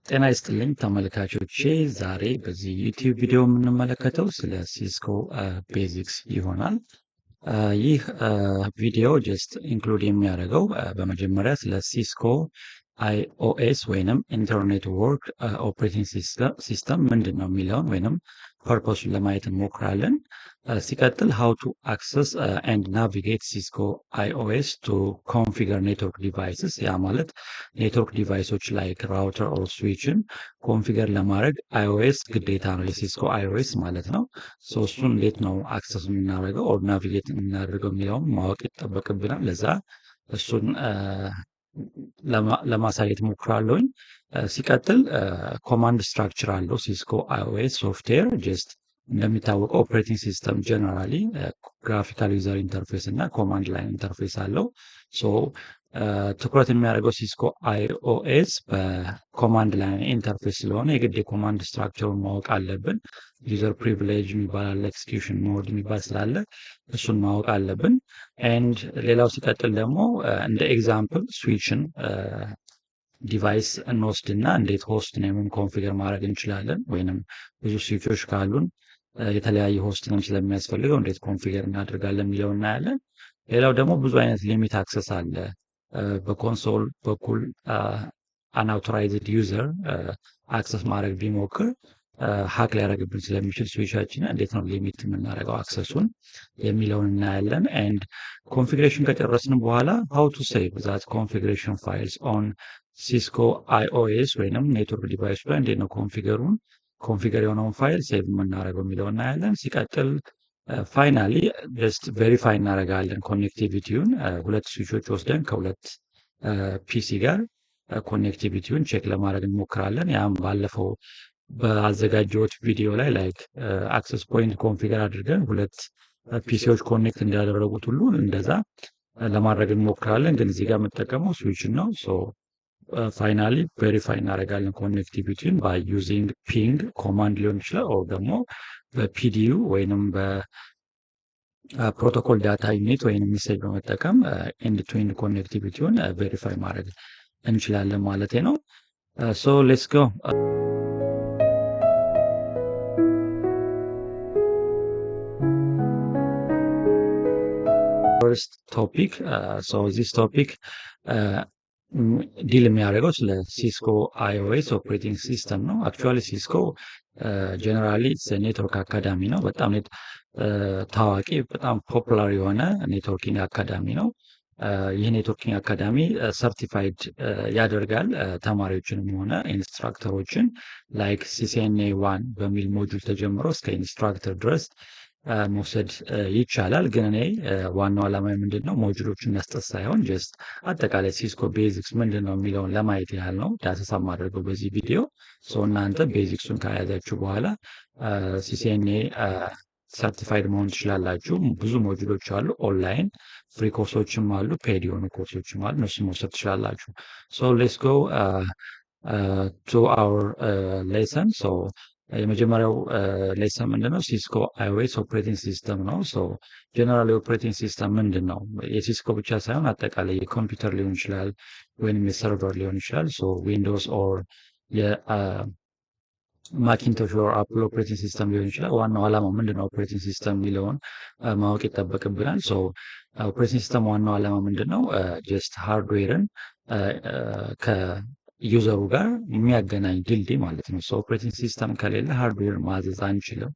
ጤና ይስጥልኝ ተመልካቾቼ ዛሬ በዚህ ዩቲዩብ ቪዲዮ የምንመለከተው ስለ ሲስኮ ቤዚክስ ይሆናል። ይህ ቪዲዮ ጀስት ኢንክሉድ የሚያደርገው በመጀመሪያ ስለ ሲስኮ አይኦኤስ ወይንም ኢንተርኔት ወርክ ኦፕሬቲንግ ሲስተም ምንድን ነው የሚለውን ወይንም ፐርፖሱን ለማየት እንሞክራለን። ሲቀጥል how to access and navigate Cisco iOS to configure network devices ያ ማለት ኔትወርክ ዲቫይሶች ላይክ ራውተር ኦር ስዊችን ኮንፊገር ለማድረግ iOS ግዴታ ነው፣ የሲስኮ iOS ማለት ነው። እሱን እንዴት ነው አክሰስ የምናደርገው ኦር ናቪጌት የምናደርገው የሚለውን ማወቅ ይጠበቅብናል። ለዛ እሱን ለማሳየት ሞክራለሁኝ። ሲቀጥል ኮማንድ ስትራክቸር አለው ሲስኮ iOS ሶፍትዌር። ጀስት እንደሚታወቀው ኦፕሬቲንግ ሲስተም ጀነራሊ ግራፊካል ዩዘር ኢንተርፌስ እና ኮማንድ ላይን ኢንተርፌስ አለው። ትኩረት የሚያደርገው ሲስኮ iOS በኮማንድ ላይን ኢንተርፌስ ስለሆነ የግድ የኮማንድ ስትራክቸሩን ማወቅ አለብን። ዩዘር ፕሪቪሌጅ የሚባል አለ፣ ኤክስኪዩሽን ሞድ የሚባል ስላለ እሱን ማወቅ አለብን። ኤንድ ሌላው ሲቀጥል ደግሞ እንደ ኤግዛምፕል ስዊችን ዲቫይስ እንወስድና እንዴት ሆስት ኔምን ኮንፊገር ማድረግ እንችላለን፣ ወይንም ብዙ ስዊቾች ካሉን የተለያየ ሆስት ኔም ስለሚያስፈልገው እንዴት ኮንፊገር እናደርጋለን የሚለው እናያለን። ሌላው ደግሞ ብዙ አይነት ሊሚት አክሰስ አለ። በኮንሶል በኩል አንአውቶራይዝድ ዩዘር አክሰስ ማድረግ ቢሞክር ሀክ ሊያደርግብን ስለሚችል ስዊቻችን እንዴት ነው ሊሚት የምናደርገው አክሰሱን የሚለውን እናያለን። ኤንድ ኮንፊግሬሽን ከጨረስን በኋላ how to save that configuration files on Cisco iOS ወይንም ኔትወርክ ዲቫይስ ላይ እንዴት ነው ኮንፊገር የሆነውን ፋይል ሴቭ የምናደርገው የሚለውን እናያለን። ሲቀጥል ፋይናሊ ጀስት ቬሪፋይ እናደርጋለን ኮኔክቲቪቲውን። ሁለት ስዊቾች ወስደን ከሁለት ፒሲ ጋር ኮኔክቲቪቲውን ቼክ ለማድረግ እንሞክራለን። ያም ባለፈው በአዘጋጀሁት ቪዲዮ ላይ ላይክ አክሰስ ፖይንት ኮንፊገር አድርገን ሁለት ፒሲዎች ኮኔክት እንዳደረጉት ሁሉ እንደዛ ለማድረግ እንሞክራለን። ግን እዚህ ጋር የምጠቀመው ስዊችን ነው። ፋይናሊ ቬሪፋይ እናደርጋለን ኮኔክቲቪቲውን ባይ ዩዚንግ ፒንግ ኮማንድ ሊሆን ይችላል፣ ኦር ደግሞ በፒዲዩ ወይንም በፕሮቶኮል ዳታ ዩኒት ወይንም ሜሴጅ በመጠቀም ኤንድ ቱ ኤንድ ኮኔክቲቪቲውን ቬሪፋይ ማድረግ እንችላለን ማለት ነው። ሌትስ ጎ። First topic, this topic ዲል የሚያደርገው ስለ ሲስኮ iOS ኦፕሬቲንግ ሲስተም ነው። አክቹዋሊ ሲስኮ ጀነራሊ ኔትወርክ አካዳሚ ነው። በጣም ታዋቂ በጣም ፖፑላር የሆነ ኔትወርኪንግ አካዳሚ ነው። ይህ ኔትወርኪንግ አካዳሚ ሰርቲፋይድ ያደርጋል ተማሪዎችንም ሆነ ኢንስትራክተሮችን ላይክ ሲሲኤንኤ 1 በሚል ሞጁል ተጀምሮ እስከ ኢንስትራክተር ድረስ መውሰድ ይቻላል። ግን እኔ ዋናው ዓላማ ምንድን ነው ሞጁሎችን መስጠት ሳይሆን ጀስት አጠቃላይ ሲስኮ ቤዚክስ ምንድን ነው የሚለውን ለማየት ያህል ነው ዳሰሳ ማድረገው በዚህ ቪዲዮ። እናንተ ቤዚክሱን ከያዛችሁ በኋላ ሲሲኤንኤ ሰርቲፋይድ መሆን ትችላላችሁ። ብዙ ሞጁሎች አሉ፣ ኦንላይን ፍሪ ኮርሶችም አሉ፣ ፔድ የሆኑ ኮርሶችም አሉ። እነሱ መውሰድ ትችላላችሁ። ሌትስ ጎ ቱ አወር ሌሰን። የመጀመሪያው ሌሰን ምንድነው? ሲስኮ iOS ኦፕሬቲንግ ሲስተም ነው። ጀነራል ኦፕሬቲንግ ሲስተም ምንድን ነው? የሲስኮ ብቻ ሳይሆን አጠቃላይ የኮምፒውተር ሊሆን ይችላል ወይንም የሰርቨር ሊሆን ይችላል። ዊንዶውስ ኦር የማኪንቶሽ ኦር አፕል ኦፕሬቲንግ ሲስተም ሊሆን ይችላል። ዋናው ዓላማው ምንድነው ኦፕሬቲንግ ሲስተም የሚለውን ማወቅ ይጠበቅብናል። ኦፕሬቲንግ ሲስተም ዋናው ዓላማ ምንድነው? ጀስት ሃርድዌርን ዩዘሩ ጋር የሚያገናኝ ድልድይ ማለት ነው። ኦፕሬቲንግ ሲስተም ከሌለ ሃርድዌር ማዘዝ አንችልም።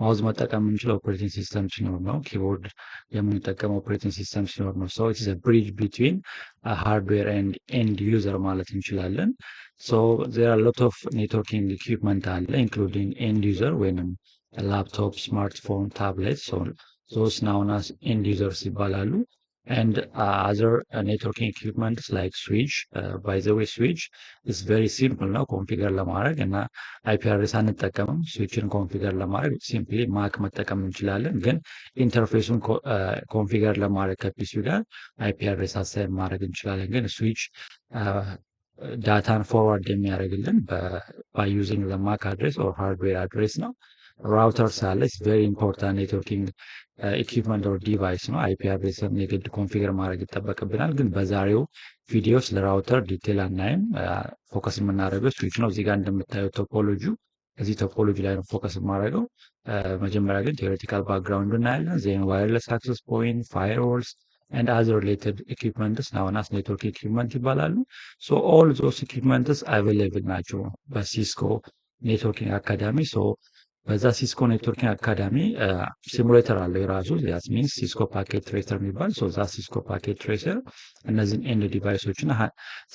ማውዝ መጠቀም የምንችለው ኦፕሬቲንግ ሲስተም ሲኖር ነው። ኪቦርድ የምንጠቀመው ኦፕሬቲንግ ሲስተም ሲኖር ነው። ኢትስ አ ብሪጅ ቢትዊን ሃርድዌር ኤንድ ዩዘር ማለት እንችላለን። ዜር አር ሎት ኦፍ ኔትወርኪንግ ኢኩዊፕመንት አለ ኢንክሉዲንግ ኤንድ ዩዘር ወይንም ላፕቶፕ፣ ስማርትፎን፣ ታብሌት ዞስ ናውን አስ ኤንድ ዩዘርስ ይባላሉ። And other networking equipments like switch. By the way, switch is very simple now configure ለማድረግ እና IP address አንጠቀምም። switchን configure ለማድረግ ሲምፕሊ ማክ መጠቀም እንችላለን። ግን ኢንተርፌሱን configure ለማድረግ ከፒሲው ጋር IP address አሳይን ማድረግ እንችላለን። ግን switch ዳታን ፎርዋርድ የሚያደርግልን by using the MAC address or hardware address ነው። ራውተርስ አለ። ኢትስ ቬሪ ኢምፖርታንት ኔትወርኪንግ ኢኩፕመንት ኦር ዲቫይስ ነው። አይፒ አድሬስን የግድ ኮንፊገር ማድረግ ይጠበቅብናል። ግን በዛሬው ቪዲዮ ስለ ራውተር ዲቴል አናይም። ፎከስ የምናደርገው ስዊች ነው። እዚህ ጋር እንደምታዩት ቶፖሎጂ እዚህ ቶፖሎጂ ላይ ነው ፎከስ የማደርገው። መጀመሪያ ግን ቴዎሬቲካል ባክግራውንድ እናያለን። ዜን ዋይርለስ አክሰስ ፖይንት፣ ፋየርዎልስ and other related equipments known as network equipment ይባላሉ። so all those equipments available ናቸው በሲስኮ ኔትወርኪንግ አካዳሚ። so በዛ ሲስኮ ኔትወርኪንግ አካዳሚ ሲሙሌተር አለው የራሱ that means ሲስኮ ፓኬት ትሬሰር የሚባል so ዛ ሲስኮ ፓኬት ትሬሰር እነዚህን ኤንድ ዲቫይሶችን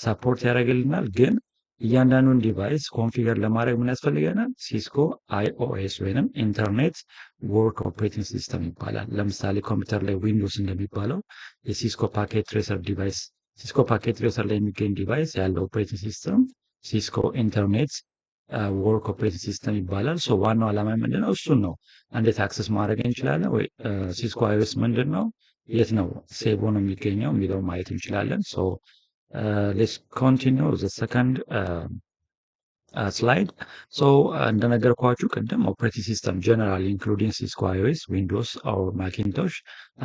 ሳፖርት ያደርግልናል። ግን እያንዳንዱን ዲቫይስ ኮንፊገር ለማድረግ ምን ያስፈልገናል? ሲስኮ አይኦኤስ ወይንም ኢንተርኔት ወርክ ኦፕሬቲንግ ሲስተም ይባላል። ለምሳሌ ኮምፒውተር ላይ ዊንዶውስ እንደሚባለው የሲስኮ ፓኬት ትሬሰር ዲቫይስ ሲስኮ ፓኬት ትሬሰር ላይ የሚገኝ ዲቫይስ ያለው ኦፕሬቲንግ ሲስተም ሲስኮ ኢንተርኔት ወርክ ኦፕሬቲንግ ሲስተም ይባላል። ሶ ዋናው ዓላማ ምንድነው? እሱን ነው። እንዴት አክሰስ ማድረግ እንችላለን? ወይ ሲስኮ አይኦኤስ ምንድን ነው፣ የት ነው ሴቭ ሆኖ የሚገኘው የሚለው ማየት እንችላለን። ሶ let's continue the second slide. so እንደነገርኳችሁ ቅድም ኦፕሬቲንግ ሲስተም ጀነራል ኢንክሉዲንግ ሲስኮ አይኦኤስ ዊንዶውስ ኦር ማኪንቶሽ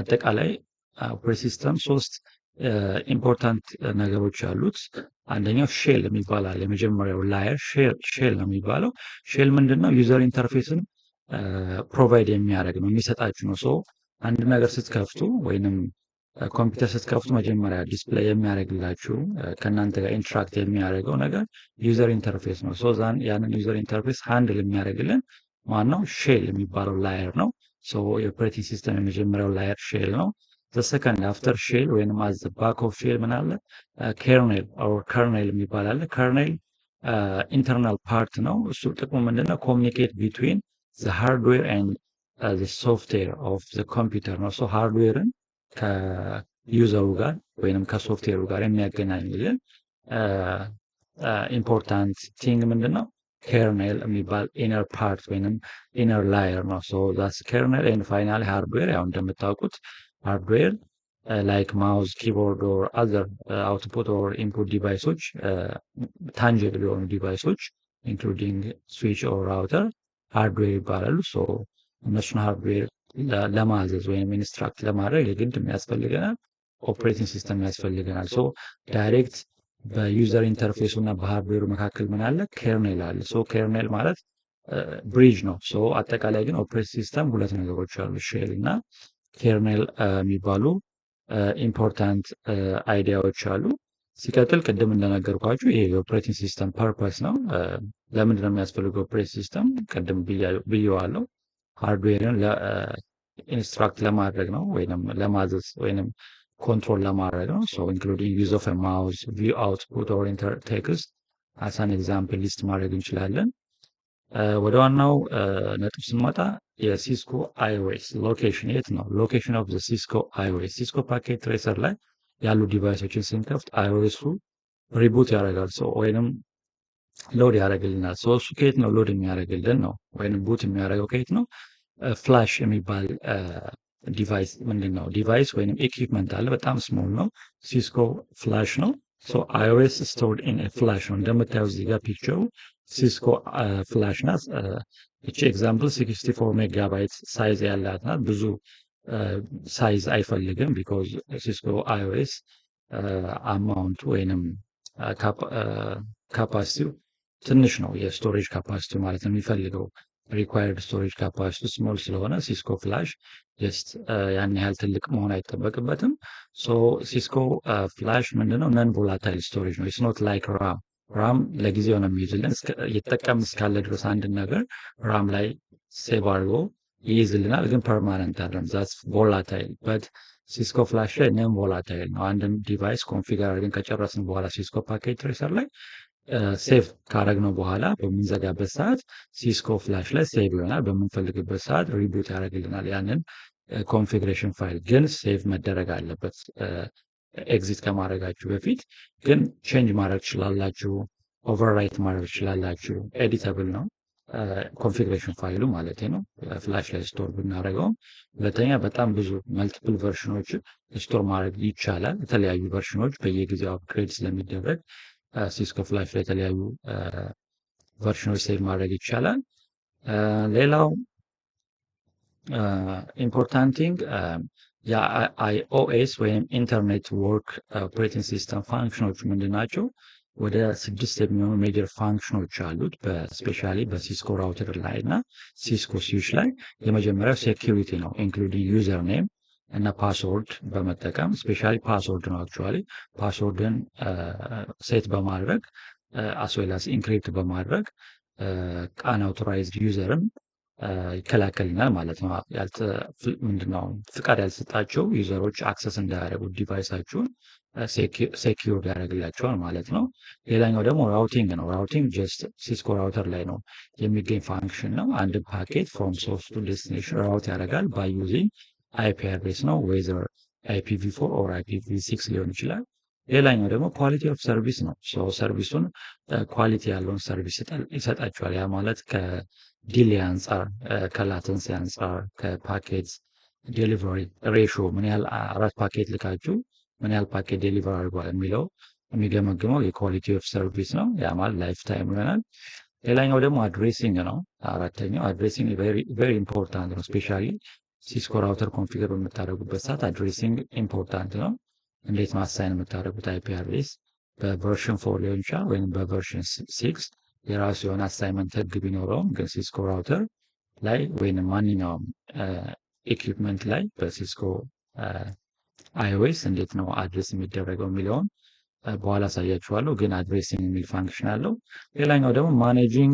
አጠቃላይ ኦፕሬቲንግ ሲስተም ሶስት ኢምፖርታንት ነገሮች አሉት። አንደኛው ሼል የሚባል አለ። የመጀመሪያው ላየር ሼል ነው የሚባለው። ሼል ምንድነው? ዩዘር ኢንተርፌስን ፕሮቫይድ የሚያደርግ ነው፣ የሚሰጣችሁ ነው። ሶ አንድ ነገር ስትከፍቱ ወይንም ኮምፒውተር ስትከፍቱ መጀመሪያ ዲስፕሌይ የሚያደርግላችሁ ከእናንተ ጋር ኢንተራክት የሚያደርገው ነገር ዩዘር ኢንተርፌስ ነው። ሶ ያንን ዩዘር ኢንተርፌስ ሃንድል የሚያደርግልን ማነው? ሼል የሚባለው ላየር ነው። ሶ የኦፕሬቲንግ ሲስተም የመጀመሪያው ላየር ሼል ነው። ዘ ሰከንድ አፍተር ሼል ወይንም አዝ ዘ ባክ ኦፍ ሼል ምን አለ? ከርኔል ኦር ከርኔል የሚባል አለ። ከርኔል ኢንተርናል ፓርት ነው። እሱ ጥቅሙ ምንድነው? ኮሚኒኬት ቢትዊን ዘ ሃርድዌር ኤንድ ዘ ሶፍትዌር ኦፍ ዘ ኮምፒውተር ነው። ሶ ሃርድዌርን ከዩዘሩ ጋር ወይንም ከሶፍትዌሩ ጋር የሚያገናኝልን ኢምፖርታንት ቲንግ ምንድነው? ከርኔል የሚባል ኢነር ፓርት ወይንም ኢነር ላየር ነው። ሶ ዛትስ ከርኔል ኤንድ ፋይናሊ ሃርድዌር። ያው እንደምታውቁት ሃርድዌር ላይክ ማውዝ፣ ኪቦርድ ኦር አዘር አውትፑት ኦር ኢንፑት ዲቫይሶች ታንጂብል የሆኑ ዲቫይሶች ኢንክሉዲንግ ስዊች ኦር ራውተር ሃርድዌር ይባላሉ። ሶ እነሱን ሃርድዌር ለማዘዝ ወይም ኢንስትራክት ለማድረግ የግድ የሚያስፈልገናል ኦፕሬቲንግ ሲስተም ያስፈልገናል። ሶ ዳይሬክት በዩዘር ኢንተርፌሱ እና በሃርድዌሩ መካከል ምን አለ? ከርኔል አለ። ሶ ከርኔል ማለት ብሪጅ ነው። ሶ አጠቃላይ ግን ኦፕሬቲንግ ሲስተም ሁለት ነገሮች አሉ፣ ሼል እና ከርኔል የሚባሉ ኢምፖርታንት አይዲያዎች አሉ። ሲቀጥል ቅድም እንደነገርኳችሁ ይሄ የኦፕሬቲንግ ሲስተም ፐርፐስ ነው። ለምንድን ነው የሚያስፈልገው ኦፕሬቲንግ ሲስተም? ቅድም ብየዋለሁ። ሃርድዌርን ኢንስትራክት ለማድረግ ነው ወይንም ለማዘዝ ወይንም ኮንትሮል ለማድረግ ነው። ሶ ኢንክሉዲንግ ዩዝ ኦፍ ማውዝ፣ ቪው አውትፑት ኦር ኢንተር ቴክስት አስ አን ኤግዛምፕል ሊስት ማድረግ እንችላለን። ወደ ዋናው ነጥብ ስንመጣ የሲስኮ አይኦኤስ ሎኬሽን የት ነው? ሎኬሽን ኦፍ ዘ ሲስኮ አይኦኤስ ሲስኮ ፓኬት ትሬሰር ላይ ያሉ ዲቫይሶችን ስንከፍት አይኦኤሱ ሪቡት ያደርጋል ወይንም ሎድ ያደርግልናል። ሶ እሱ ከየት ነው ሎድ የሚያደርግልን ነው ወይንም ቡት የሚያደርገው ከየት ነው? ፍላሽ የሚባል ዲቫይስ ምንድን ነው? ዲቫይስ ወይንም ኢኩፕመንት አለ። በጣም ስሞል ነው። ሲስኮ ፍላሽ ነው። ሶ አይኦኤስ ስቶርድ ኢን ፍላሽ ነው። እንደምታየው እዚህ ጋር ፒክቸሩ ሲስኮ ፍላሽ ናት። እቺ ኤግዛምፕል 64 ሜጋባይት ሳይዝ ያላት ናት። ብዙ ሳይዝ አይፈልግም ቢኮዝ ሲስኮ አይኦኤስ አማውንቱ ወይንም ካፓሲቲው ትንሽ ነው። የስቶሬጅ ካፓሲቲ ማለት ነው የሚፈልገው ሪኳየርድ ስቶሬጅ ካፓሲቲ ስሞል ስለሆነ ሲስኮ ፍላሽ ጀስት ያን ያህል ትልቅ መሆን አይጠበቅበትም። ሶ ሲስኮ ፍላሽ ምንድነው? ነን ቮላታይል ስቶሬጅ ነው። ኢትስ ኖት ላይክ ራም ለጊዜው ነው የሚይዝልን እየተጠቀምን እስካለ ድረስ አንድ ነገር ራም ላይ ሴቭ አድርጎ ይይዝልናል፣ ግን ፐርማነንት አይደለም። ዛትስ ቮላታይል በት ሲስኮ ፍላሽ ላይ ነን ቮላታይል ነው። አንድን ዲቫይስ ኮንፊገር አድርገን ከጨረስን በኋላ ሲስኮ ፓኬት ትሬሰር ላይ ሴቭ ካረግነው በኋላ በምንዘጋበት ሰዓት ሲስኮ ፍላሽ ላይ ሴቭ ይሆናል። በምንፈልግበት ሰዓት ሪቡት ያደርግልናል ያንን ኮንፊግሬሽን ፋይል። ግን ሴቭ መደረግ አለበት ኤግዚት ከማድረጋችሁ በፊት። ግን ቼንጅ ማድረግ ትችላላችሁ፣ ኦቨርራይት ማድረግ ትችላላችሁ። ኤዲተብል ነው ኮንፊግሬሽን ፋይሉ ማለት ነው ፍላሽ ላይ ስቶር ብናደርገውም። ሁለተኛ በጣም ብዙ መልቲፕል ቨርሽኖች ስቶር ማድረግ ይቻላል። የተለያዩ ቨርሽኖች በየጊዜው አፕግሬድ ስለሚደረግ ሲስኮ ፍላሽ ላይ የተለያዩ ቨርሽኖች ሴቭ ማድረግ ይቻላል። ሌላው ኢምፖርታንት ቲንግ የአይኦኤስ ወይም ኢንተርኔት ወርክ ኦፕሬቲንግ ሲስተም ፋንክሽኖች ምንድን ናቸው? ወደ 6 የሚሆኑ ሜጀር ፋንክሽኖች አሉት በስፔሻሊ በሲስኮ ራውተር ላይ እና ሲስኮ ስዊች ላይ። የመጀመሪያው ሴኪሪቲ ነው፣ ኢንክሉዲንግ ዩዘር ኔም እና ፓስወርድ በመጠቀም ስፔሻሊ ፓስወርድ ነው። አክቹዋሊ ፓስወርድን ሴት በማድረግ አስዌላስ ኢንክሪፕት በማድረግ አንአውቶራይዝድ ዩዘርን ይከላከልናል ማለት ነው። ምንድነው ፍቃድ ያልሰጣቸው ዩዘሮች አክሰስ እንዳያደርጉ ዲቫይሳችሁን ሴኪዩር ያደርግላቸዋል ማለት ነው። ሌላኛው ደግሞ ራውቲንግ ነው። ራውቲንግ ጀስት ሲስኮ ራውተር ላይ ነው የሚገኝ ፋንክሽን ነው። አንድ ፓኬት ፍሮም ሶርስ ቱ ዴስቲኔሽን ራውት ያደርጋል ባይ ዩዚንግ አይፒ አድሬስ ነው፣ ዌዘር IPv4 ኦር IPv6 ሊሆን ይችላል። ሌላኛው ደግሞ ኳሊቲ ኦፍ ሰርቪስ ነው። ሰርቪሱን ኳሊቲ ያለውን ሰርቪስ ይሰጣቸዋል። ያ ማለት ከዲሌ አንጻር፣ ከላተንሲ አንጻር፣ ከፓኬት ዴሊቨሪ ሬሾ ምን ያህል 4 ፓኬት ልካችሁ ምን ያህል ፓኬት ዴሊቨር አድርጓል የሚለው የሚገመግመው የኳሊቲ ኦፍ ሰርቪስ ነው። ያ ማለት ላይፍ ታይም ይሆናል። ሌላኛው ደግሞ አድሬሲንግ ነው። አራተኛው አድሬሲንግ ቬሪ ኢምፖርታንት ነው። ስፔሻሊ ሲስኮ ራውተር ኮንፊገር በምታደርጉበት ሰዓት አድሬሲንግ ኢምፖርታንት ነው። እንዴት ነው አሳይን የምታደርጉት አይፒ አድሬስ? በቨርሽን 4 ሊሆን ይችላል ወይም በቨርሽን 6 የራሱ የሆነ አሳይመንት ህግ ቢኖረውም ግን ሲስኮ ራውተር ላይ ወይም ማንኛውም ኢኩዊፕመንት ላይ በሲስኮ አይኦኤስ እንዴት ነው አድሬስ የሚደረገው የሚለውን በኋላ አሳያችኋለሁ። ግን አድሬሲንግ የሚል ፋንክሽን አለው። ሌላኛው ደግሞ ማኔጂንግ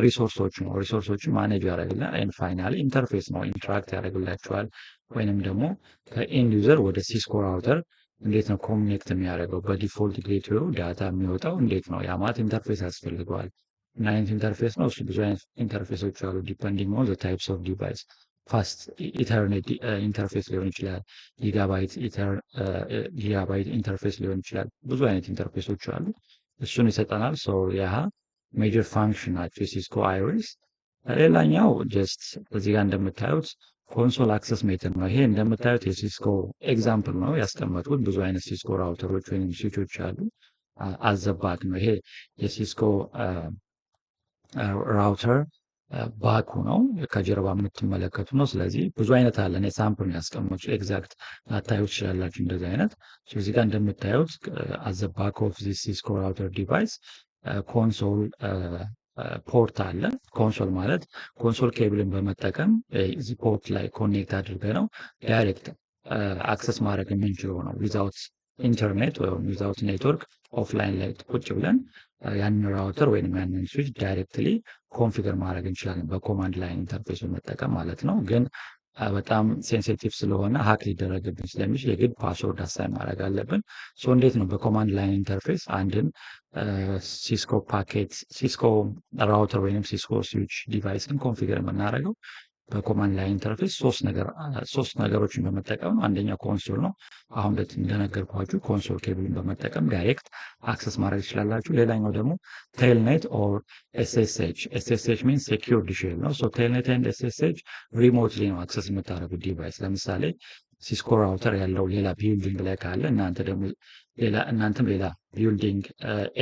ሪሶርሶች ነው። ሪሶርሶችን ማኔጅ ያደርግልናል። ኤንድ ፋይናሊ ኢንተርፌስ ነው፣ ኢንተራክት ያደርግላቸዋል። ወይንም ደግሞ ከኤንድ ዩዘር ወደ ሲስኮ ራውተር እንዴት ነው ኮሚኒኬት የሚያደርገው? በዲፎልት ጌትዌው ዳታ የሚወጣው እንዴት ነው? ያ ማለት ኢንተርፌስ ያስፈልገዋል። ምን አይነት ኢንተርፌስ ነው? እሱ ብዙ አይነት ኢንተርፌሶች አሉ ዲፔንዲንግ ኦን ዘ ታይፕስ ኦፍ ዲቫይስ። ፋስት ኢተርኔት ኢንተርፌስ ሊሆን ይችላል፣ ጊጋባይት ኢንተርፌስ ሊሆን ይችላል። ብዙ አይነት ኢንተርፌሶች አሉ። እሱን ይሰጠናል። ያ ሜጀር ፋንክሽን ናቸው የሲስኮ አይኦኤስ። ሌላኛው ጀስት እዚህ ጋር እንደምታዩት ኮንሶል አክሰስ ሜተድ ነው። ይሄ እንደምታዩት የሲስኮ ኤግዛምፕል ነው ያስቀመጥኩት። ብዙ አይነት ሲስኮ ራውተሮች ወይም ስዊቾች አሉ። አዘባክ ነው። ይሄ የሲስኮ ራውተር ባኩ ነው፣ ከጀርባ የምትመለከቱ ነው። ስለዚህ ብዙ አይነት አለ። እኔ ሳምፕል ነው ያስቀመጥኩት፣ ኤግዛክት ላታዩት ትችላላችሁ እንደዚህ አይነት። እዚህ ጋር እንደምታዩት አዘባክ ኦፍ ዚስ ሲስኮ ራውተር ዲቫይስ ኮንሶል ፖርት አለ። ኮንሶል ማለት ኮንሶል ኬብልን በመጠቀም እዚህ ፖርት ላይ ኮኔክት አድርገ ነው ዳይሬክት አክሰስ ማድረግ የምንችለው ነው። ዊዛውት ኢንተርኔት ወይም ዊዛውት ኔትወርክ ኦፍላይን ላይ ቁጭ ብለን ያንን ራውተር ወይም ያንን ስዊች ዳይሬክትሊ ኮንፊገር ማድረግ እንችላለን በኮማንድ ላይን ኢንተርፌስ በመጠቀም ማለት ነው። ግን በጣም ሴንሲቲቭ ስለሆነ ሀክ ሊደረግብን ስለሚችል የግድ ፓስወርድ አሳይን ማድረግ አለብን። እንዴት ነው በኮማንድ ላይን ኢንተርፌስ አንድን ሲስኮ ፓኬት ሲስኮ ራውተር ወይም ሲስኮ ስዊች ዲቫይስን ኮንፊገር የምናደርገው? በኮማንድ ላይን ኢንተርፌስ ሶስት ነገሮችን በመጠቀም ነው። አንደኛው ኮንሶል ነው። አሁን እንደነገርኳችሁ ኮንሶል ኬብልን በመጠቀም ዳይሬክት አክሰስ ማድረግ ትችላላችሁ። ሌላኛው ደግሞ ቴልኔት ኦር ኤስኤስኤች። ኤስኤስኤች ሚንስ ሴኪዩርድ ሼል ነው። ቴልኔት ኤንድ ኤስኤስኤች ሪሞትሊ ነው አክሰስ የምታደርጉት ዲቫይስ። ለምሳሌ ሲስኮ ራውተር ያለው ሌላ ቢልዲንግ ላይ ካለ እናንተም ሌላ ቢልዲንግ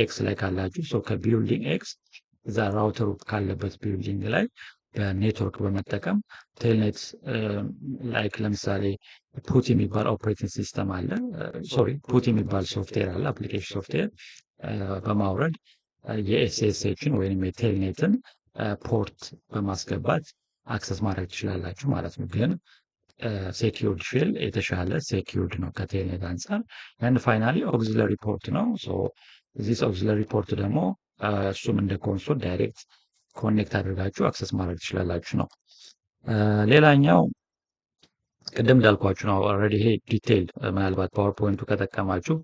ኤክስ ላይ ካላችሁ ከቢልዲንግ ኤክስ እዛ ራውተሩ ካለበት ቢልዲንግ ላይ በኔትወርክ በመጠቀም ቴልኔት ላይክ ለምሳሌ ፑት የሚባል ኦፕሬቲንግ ሲስተም አለ። ፑት የሚባል ሶፍትዌር አለ፣ አፕሊኬሽን ሶፍትዌር በማውረድ የኤስኤስኤችን ወይም የቴልኔትን ፖርት በማስገባት አክሰስ ማድረግ ትችላላችሁ ማለት ነው። ግን ሴኪዩርድ ሼል የተሻለ ሴኪዩርድ ነው ከቴልኔት አንጻር። ኤንድ ፋይናሊ ኦግዚለሪ ፖርት ነው። ዚስ ኦግዚለሪ ፖርት ደግሞ እሱም እንደ ኮንሶል ዳይሬክት ኮኔክት አድርጋችሁ አክሰስ ማድረግ ትችላላችሁ ነው። ሌላኛው ቅድም እንዳልኳችሁ ነው። ኦልሬዲ ይሄ ዲቴይል ምናልባት ፓወርፖይንቱ ከጠቀማችሁ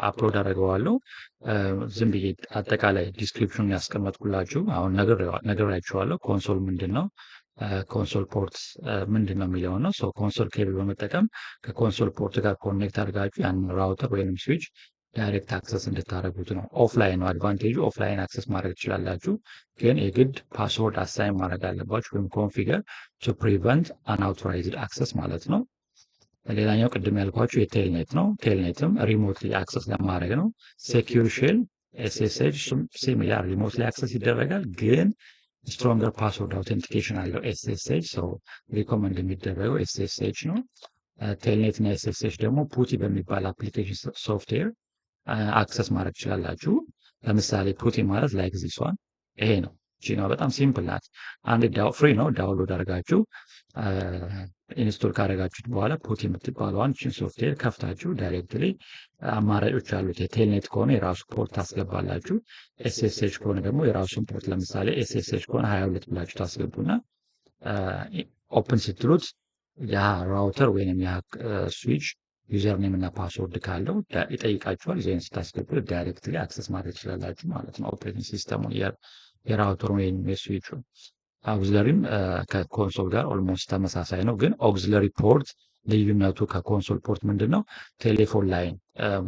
አፕሎድ አደርገዋለሁ። ዝም ብዬ አጠቃላይ ዲስክሪፕሽኑን ያስቀመጥኩላችሁ አሁን ነግሬያችኋለሁ። ኮንሶል ምንድን ነው፣ ኮንሶል ፖርት ምንድን ነው የሚለው ነው። ኮንሶል ኬብል በመጠቀም ከኮንሶል ፖርት ጋር ኮኔክት አድርጋችሁ ያንን ራውተር ወይም ስዊች ዳይሬክት አክሰስ እንድታደርጉት ነው። ኦፍላይን ነው አድቫንቴጁ። ኦፍላይን አክሰስ ማድረግ ትችላላችሁ፣ ግን የግድ ፓስወርድ አሳይን ማድረግ አለባችሁ ወይም ኮንፊገር ቱ ፕሪቨንት አንአውቶራይዝድ አክሰስ ማለት ነው። ሌላኛው ቅድም ያልኳችሁ የቴልኔት ነው። ቴልኔትም ሪሞትሊ አክሰስ ለማድረግ ነው። ሴኪዩር ሼል ኤስኤስኤች ሲሚላር ሪሞትሊ አክሰስ ይደረጋል፣ ግን ስትሮንገር ፓስወርድ አውቴንቲኬሽን አለው ኤስኤስኤች። ሰው ሪኮመንድ የሚደረገው ኤስኤስኤች ነው። ቴልኔት እና ኤስኤስኤች ደግሞ ፑቲ በሚባል አፕሊኬሽን ሶፍትዌር አክሰስ ማድረግ ትችላላችሁ። ለምሳሌ ፑቲ ማለት ላይክ ዚስ ዋን ይሄ ነው። እቺ ነው በጣም ሲምፕል ናት። አንድ ፍሪ ነው፣ ዳውንሎድ አድርጋችሁ ኢንስቶል ካደረጋችሁት በኋላ ፑቲ የምትባለዋን ቺን ሶፍትዌር ከፍታችሁ ዳይሬክትሊ አማራጮች አሉት። የቴልኔት ከሆነ የራሱ ፖርት ታስገባላችሁ። ኤስኤስኤች ከሆነ ደግሞ የራሱን ፖርት፣ ለምሳሌ ኤስኤስኤች ከሆነ 22 ብላችሁ ታስገቡና ኦፕን ስትሉት ያ ራውተር ወይንም ያ ስዊች ዩዘር ኔም እና ፓስወርድ ካለው ይጠይቃችኋል። ዜን ስታስገቡ ዳይሬክትሊ አክሰስ ማድረግ ትችላላችሁ ማለት ነው። ኦፕሬቲንግ ሲስተሙን የራውተሩን ወይም የስዊቹን። አውግዚለሪም ከኮንሶል ጋር ኦልሞስት ተመሳሳይ ነው፣ ግን ኦግዚለሪ ፖርት ልዩነቱ ከኮንሶል ፖርት ምንድን ነው? ቴሌፎን ላይን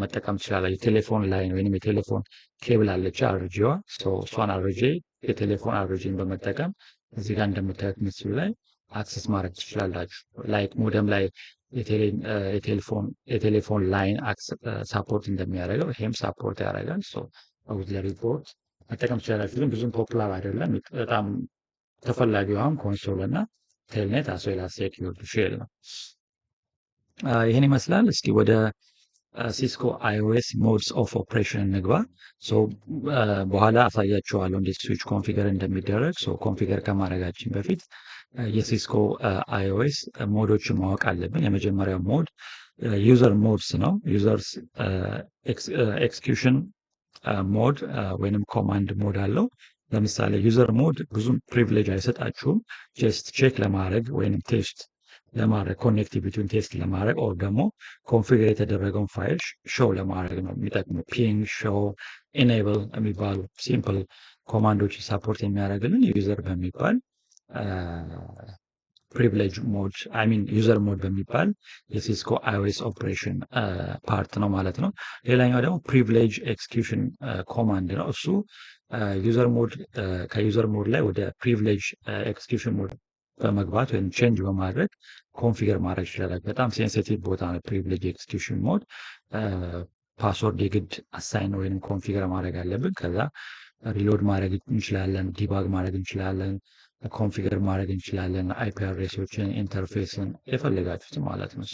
መጠቀም ትችላላችሁ። የቴሌፎን ላይን ወይም የቴሌፎን ኬብል አለች አርጂዋ። እሷን አርጂ የቴሌፎን አርጂን በመጠቀም እዚህ ጋር እንደምታዩት ምስሉ ላይ አክሰስ ማድረግ ትችላላችሁ። ላይክ ሞደም ላይ የቴሌፎን ላይን ሳፖርት እንደሚያደርገው ይሄም ሳፖርት ያደርጋል። አውግዚለሪ ፖርት መጠቀም ትችላላችሁ፣ ግን ብዙም ፖፑላር አይደለም። በጣም ተፈላጊው አሁን ኮንሶል እና ቴልኔት አስዌላ ሴኪዩርድ ሼል ነው። ይህን ይመስላል። እስኪ ወደ ሲስኮ አይኦኤስ ሞድስ ኦፍ ኦፕሬሽን እንግባ። በኋላ አሳያችኋለሁ እንዴት ስዊች ኮንፊገር እንደሚደረግ። ኮንፊገር ከማድረጋችን በፊት የሲስኮ አይኦኤስ ሞዶችን ማወቅ አለብን። የመጀመሪያው ሞድ ዩዘር ሞድስ ነው። ዩዘርስ ኤክስኪዩሽን ሞድ ወይንም ኮማንድ ሞድ አለው። ለምሳሌ ዩዘር ሞድ ብዙም ፕሪቪሌጅ አይሰጣችሁም። ጀስት ቼክ ለማድረግ ወይንም ቴስት ለማድረግ ኮኔክቲቪቲውን ቴስት ለማድረግ ኦር ደግሞ ኮንፊገር የተደረገውን ፋይል ሾው ለማድረግ ነው የሚጠቅሙ። ፒንግ፣ ሾው፣ ኢኔብል የሚባሉ ሲምፕል ኮማንዶች ሳፖርት የሚያደርግልን ዩዘር በሚባል ፕሪቪሌጅ ሞድ ዩዘር ሞድ በሚባል የሲስኮ አይኦኤስ ኦፕሬሽን ፓርት ነው ማለት ነው። ሌላኛው ደግሞ ፕሪቪሌጅ ኤክስኪዩሽን ኮማንድ ነው። እሱ ዩዘር ሞድ ከዩዘር ሞድ ላይ ወደ ፕሪቪሌጅ ኤክስኪዩሽን ሞድ በመግባት ወይም ቼንጅ በማድረግ ኮንፊገር ማድረግ ይችላል። በጣም ሴንሲቲቭ ቦታ ነው ፕሪቪሌጅ ኤክስኪዩሽን ሞድ። ፓስወርድ የግድ አሳይን ወይም ኮንፊገር ማድረግ አለብን። ከዛ ሪሎድ ማድረግ እንችላለን፣ ዲባግ ማድረግ እንችላለን፣ ኮንፊገር ማድረግ እንችላለን። አይፒ አድሬሶችን፣ ኢንተርፌስን የፈለጋችሁት ማለት ነው።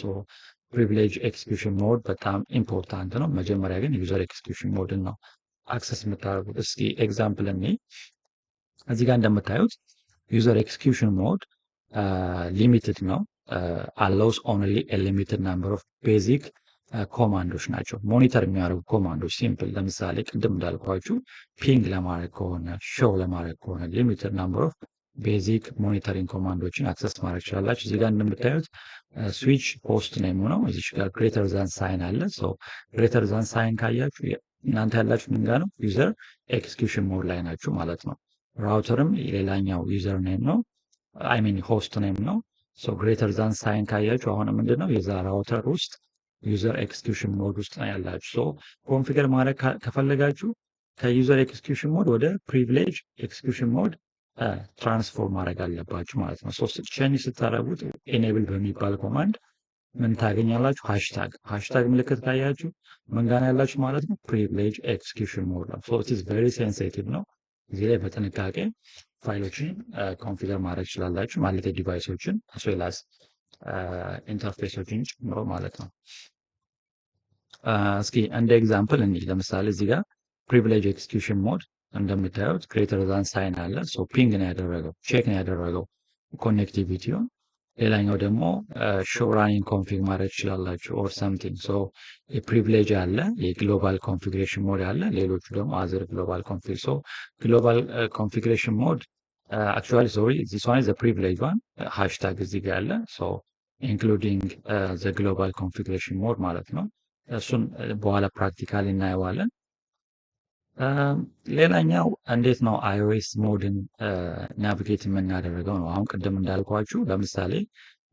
ፕሪቪሌጅ ኤክስኪዩሽን ሞድ በጣም ኢምፖርታንት ነው። መጀመሪያ ግን ዩዘር ኤክስኪዩሽን ሞድን ነው አክሰስ የምታደርጉት። እስኪ ኤግዛምፕል እኔ እዚህ ጋር እንደምታዩት ዩዘር ኤክስኪዩሽን ሞድ ሊሚትድ ነው። አላውስ ኦንሊ ሊሚትድ ናምበር ኦፍ ቤዚክ ኮማንዶች ናቸው። ሞኒተር የሚያደርጉ ኮማንዶች ሲምፕል። ለምሳሌ ቅድም እንዳልኳችሁ ፒንግ ለማድረግ ከሆነ ሾው ለማድረግ ከሆነ ሊሚትድ ናምበር ኦፍ ቤዚክ ሞኒተሪንግ ኮማንዶችን አክሰስ ማድረግ ይችላላችሁ። እዚህ ጋር እንደምታዩት ስዊች ፖስት ነው የሚሆነው። እዚህ ጋር ግሬተር ዛን ሳይን አለ። ግሬተር ዛን ሳይን ካያችሁ እናንተ ያላችሁ ምን ጋር ነው? ዩዘር ኤክስኪዩሽን ሞድ ላይ ናችሁ ማለት ነው። ራውተርም ሌላኛው ዩዘር ኔም ነው፣ ሆስት ኔም ነው። ግሬተር ዛን ሳይን ካያችሁ አሁን ምንድን ነው የዛ ራውተር ውስጥ ዩዘር ኤክስኪዩሽን ሞድ ውስጥ ነው ያላችሁ። ኮንፊገር ማድረግ ከፈለጋችሁ ከዩዘር ኤክስኪዩሽን ሞድ ወደ ፕሪቪሌጅ ኤክስኪዩሽን ሞድ ትራንስፎርም ማድረግ አለባችሁ ማለት ነው። ቼንጅ ስታደርጉት ኤኔብል በሚባል ኮማንድ ምን ታገኛላችሁ? ሃሽታግ ምልክት ካያችሁ ምን ጋር ያላችሁ ማለት ነው? ፕሪቪሌጅ ኤክስኪዩሽን ሞድ ነው። ኢት ኢዝ ቬሪ ሴንሲቲቭ ነው። እዚህ ላይ በጥንቃቄ ፋይሎችን ኮንፊገር ማድረግ ይችላላችሁ ማለት ዲቫይሶችን አስዌላስ ኢንተርፌሶችን ጨምሮ ማለት ነው። እስኪ እንደ ኤግዛምፕል እንይ። ለምሳሌ እዚህ ጋር ፕሪቪሌጅ ኤክስኪዩሽን ሞድ እንደምታዩት ግሬተር ዛን ሳይን አለ። ፒንግ ነው ያደረገው፣ ቼክ ነው ያደረገው ኮኔክቲቪቲውን። ሌላኛው ደግሞ ሾው ራኒንግ ኮንፊግ ማድረግ ትችላላችሁ ኦር ሰምቲንግ። የፕሪቪሌጅ አለ፣ የግሎባል ኮንፊግሬሽን ሞድ አለ፣ ሌሎቹ ደግሞ አዘር ግሎባል ኮንፊግ። ግሎባል ኮንፊግሬሽን ሞድ አክቹዋሊ ዚስ ዋን ኢዝ ዘ ፕሪቪሌጅ ዋን። ሃሽታግ እዚህ ጋር አለ፣ ኢንክሉዲንግ ዘ ግሎባል ኮንፊግሬሽን ሞድ ማለት ነው። እሱን በኋላ ፕራክቲካሊ እናየዋለን። ሌላኛው እንዴት ነው አይኦኤስ ሞድን ናቪጌት የምናደርገው ነው። አሁን ቅድም እንዳልኳችሁ ለምሳሌ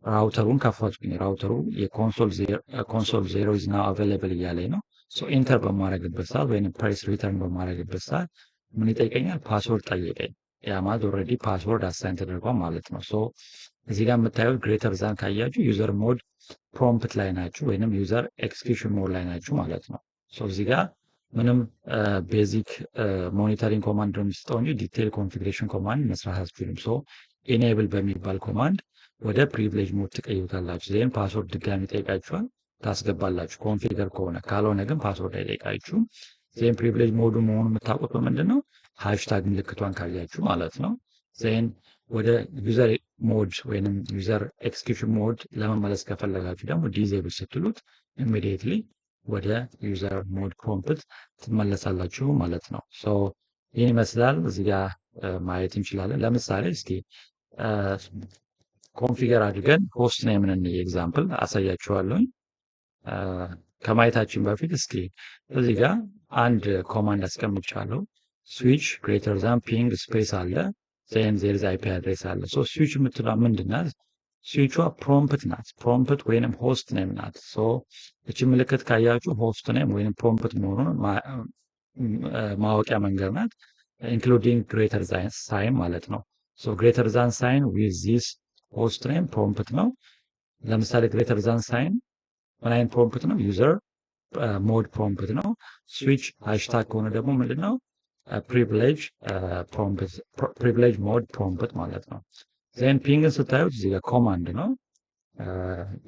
ራውተሩን ከፈትኩኝ። ራውተሩ የኮንሶል ዜሮ ኢዝ ናው አቬይላብል እያለኝ ነው። ኢንተር በማድረግበት ሰዓት ወይም ፕሬስ ሪተርን በማድረግበት ሰዓት ምን ይጠይቀኛል? ፓስወርድ ጠየቀኝ። ያ ማለት ኦልሬዲ ፓስወርድ አሳይን ተደርጓል ማለት ነው። እዚህ ጋር የምታዩት ግሬተር ዛን ካያችሁ ዩዘር ሞድ ፕሮምፕት ላይ ናችሁ ወይንም ዩዘር ኤክስኪዩሽን ሞድ ላይ ናችሁ ማለት ነው። እዚህ ጋር ምንም ቤዚክ ሞኒተሪንግ ኮማንድ ነው የሚሰጠው እንጂ ዲቴል ኮንፊግሬሽን ኮማንድ መስራት አትችሉም። ሶ ኢኔብል በሚባል ኮማንድ ወደ ፕሪቪሌጅ ሞድ ትቀይሩታላችሁ። ዜን ፓስወርድ ድጋሚ ጠይቃችኋል ታስገባላችሁ ኮንፊገር ከሆነ፣ ካልሆነ ግን ፓስወርድ አይጠይቃችሁም። ዜን ፕሪቪሌጅ ሞዱ መሆኑ የምታውቁት በምንድን ነው? ሃሽታግ ምልክቷን ካያችሁ ማለት ነው። ዜን ወደ ዩዘር ሞድ ወይንም ዩዘር ኤክስኪዩሽን ሞድ ለመመለስ ከፈለጋችሁ ደግሞ ዲዜብል ስትሉት ኢሚዲየትሊ ወደ ዩዘር ሞድ ፕሮምፕት ትመለሳላችሁ ማለት ነው። ሶ ይህን ይመስላል። እዚህ ጋር ማየት እንችላለን። ለምሳሌ እስኪ ኮንፊገር አድርገን ሆስት ኔምን እንይ ኤግዛምፕል አሳያችኋለሁኝ። ከማየታችን በፊት እስኪ እዚህ ጋር አንድ ኮማንድ አስቀምጫለሁ። ስዊች ግሬተር ዛን ፒንግ ስፔስ አለ ዜን ዜርዝ አይፒ አድሬስ አለ። ሶ ስዊች የምትለው ምንድን ናት? ስዊቿ ፕሮምፕት ናት። ፕሮምፕት ወይንም ሆስት ኔም ናት። ሶ እቺ ምልክት ካያችሁ ሆስት ኔም ወይንም ፕሮምፕት መሆኑን ማወቂያ መንገድ ናት። ኢንክሉዲንግ ግሬተር ዛን ሳይን ማለት ነው። ሶ ግሬተር ዛን ሳይን ዊዝ ዚስ ሆስት ኔም ፕሮምፕት ነው። ለምሳሌ ግሬተር ዛን ሳይን ምን አይነት ፕሮምፕት ነው? ዩዘር ሞድ ፕሮምፕት ነው። ስዊች ሃሽታግ ከሆነ ደግሞ ምንድን ነው? ፕሪቪሌጅ ሞድ ፕሮምፕት ማለት ነው። ዜን ፒንግን ስታዩት እዚህ ጋር ኮማንድ ነው።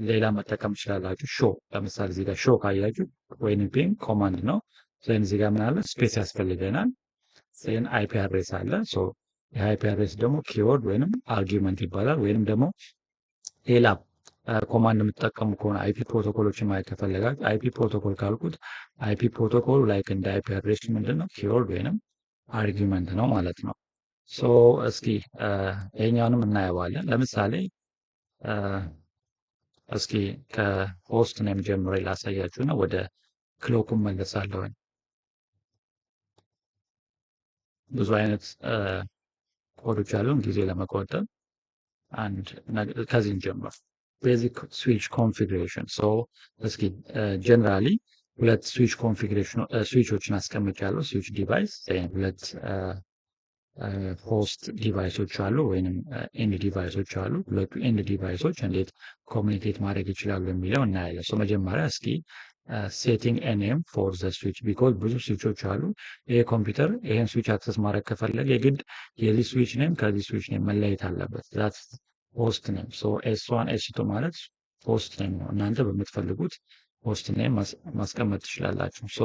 ሌላ መጠቀም ትችላላችሁ። ሾ ለምሳሌ እዚህ ጋር ሾ ካያችሁ ወይንም ፒንግ ኮማንድ ነው። ዜን እዚህ ጋር ምን አለ? ስፔስ ያስፈልገናል። ዜን አይፒ አድሬስ አለ። ሶ የአይፒ አድሬስ ደግሞ ኪወርድ ወይንም አርጊውመንት ይባላል። ወይንም ደግሞ ሌላ ኮማንድ የምትጠቀሙ ከሆነ አይፒ ፕሮቶኮሎችን ማየት ከፈለጋችሁ አይፒ ፕሮቶኮል ካልኩት አይፒ ፕሮቶኮል ላይክ እንደ አይፒ አድሬስ ምንድን ነው? ኪወርድ ወይንም አርጊውመንት ነው ማለት ነው። ሶ እስኪ ይሄኛውንም እናየዋለን። ለምሳሌ እስኪ ከሆስት ኔም ጀምሬ ላሳያችሁ እና ወደ ክሎኩ መለሳለሁ። ብዙ አይነት ኮዶች አሉን ጊዜ ለመቆጠብ አንድ ከዚህን ጀምር ቤዚክ ስዊች ኮንፊግሬሽን። ሶ እስኪ ጀነራሊ ሁለት ስዊች ኮንፊግሬሽን ስዊቾችን አስቀምጫለሁ። ስዊች ዲቫይስ ሁለት ሆስት ዲቫይሶች አሉ ወይንም ኤንድ ዲቫይሶች አሉ። ሁለቱ ኤንድ ዲቫይሶች እንዴት ኮሚኒኬት ማድረግ ይችላሉ የሚለው እናያለን። ሶ መጀመሪያ እስኪ ሴቲንግ ኔም ፎር ዘ ስዊች ቢኮዝ ብዙ ስዊቾች አሉ። ይሄ ኮምፒውተር ይሄን ስዊች አክሰስ ማድረግ ከፈለገ የግድ የዚህ ስዊች ኔም ከዚህ ስዊች ኔም መለየት አለበት። ዛት ሆስት ኔም። ሶ ኤስ1 ኤስ2 ማለት ሆስት ኔም ነው። እናንተ በምትፈልጉት ሆስት ኔም ማስቀመጥ ትችላላችሁ። ሶ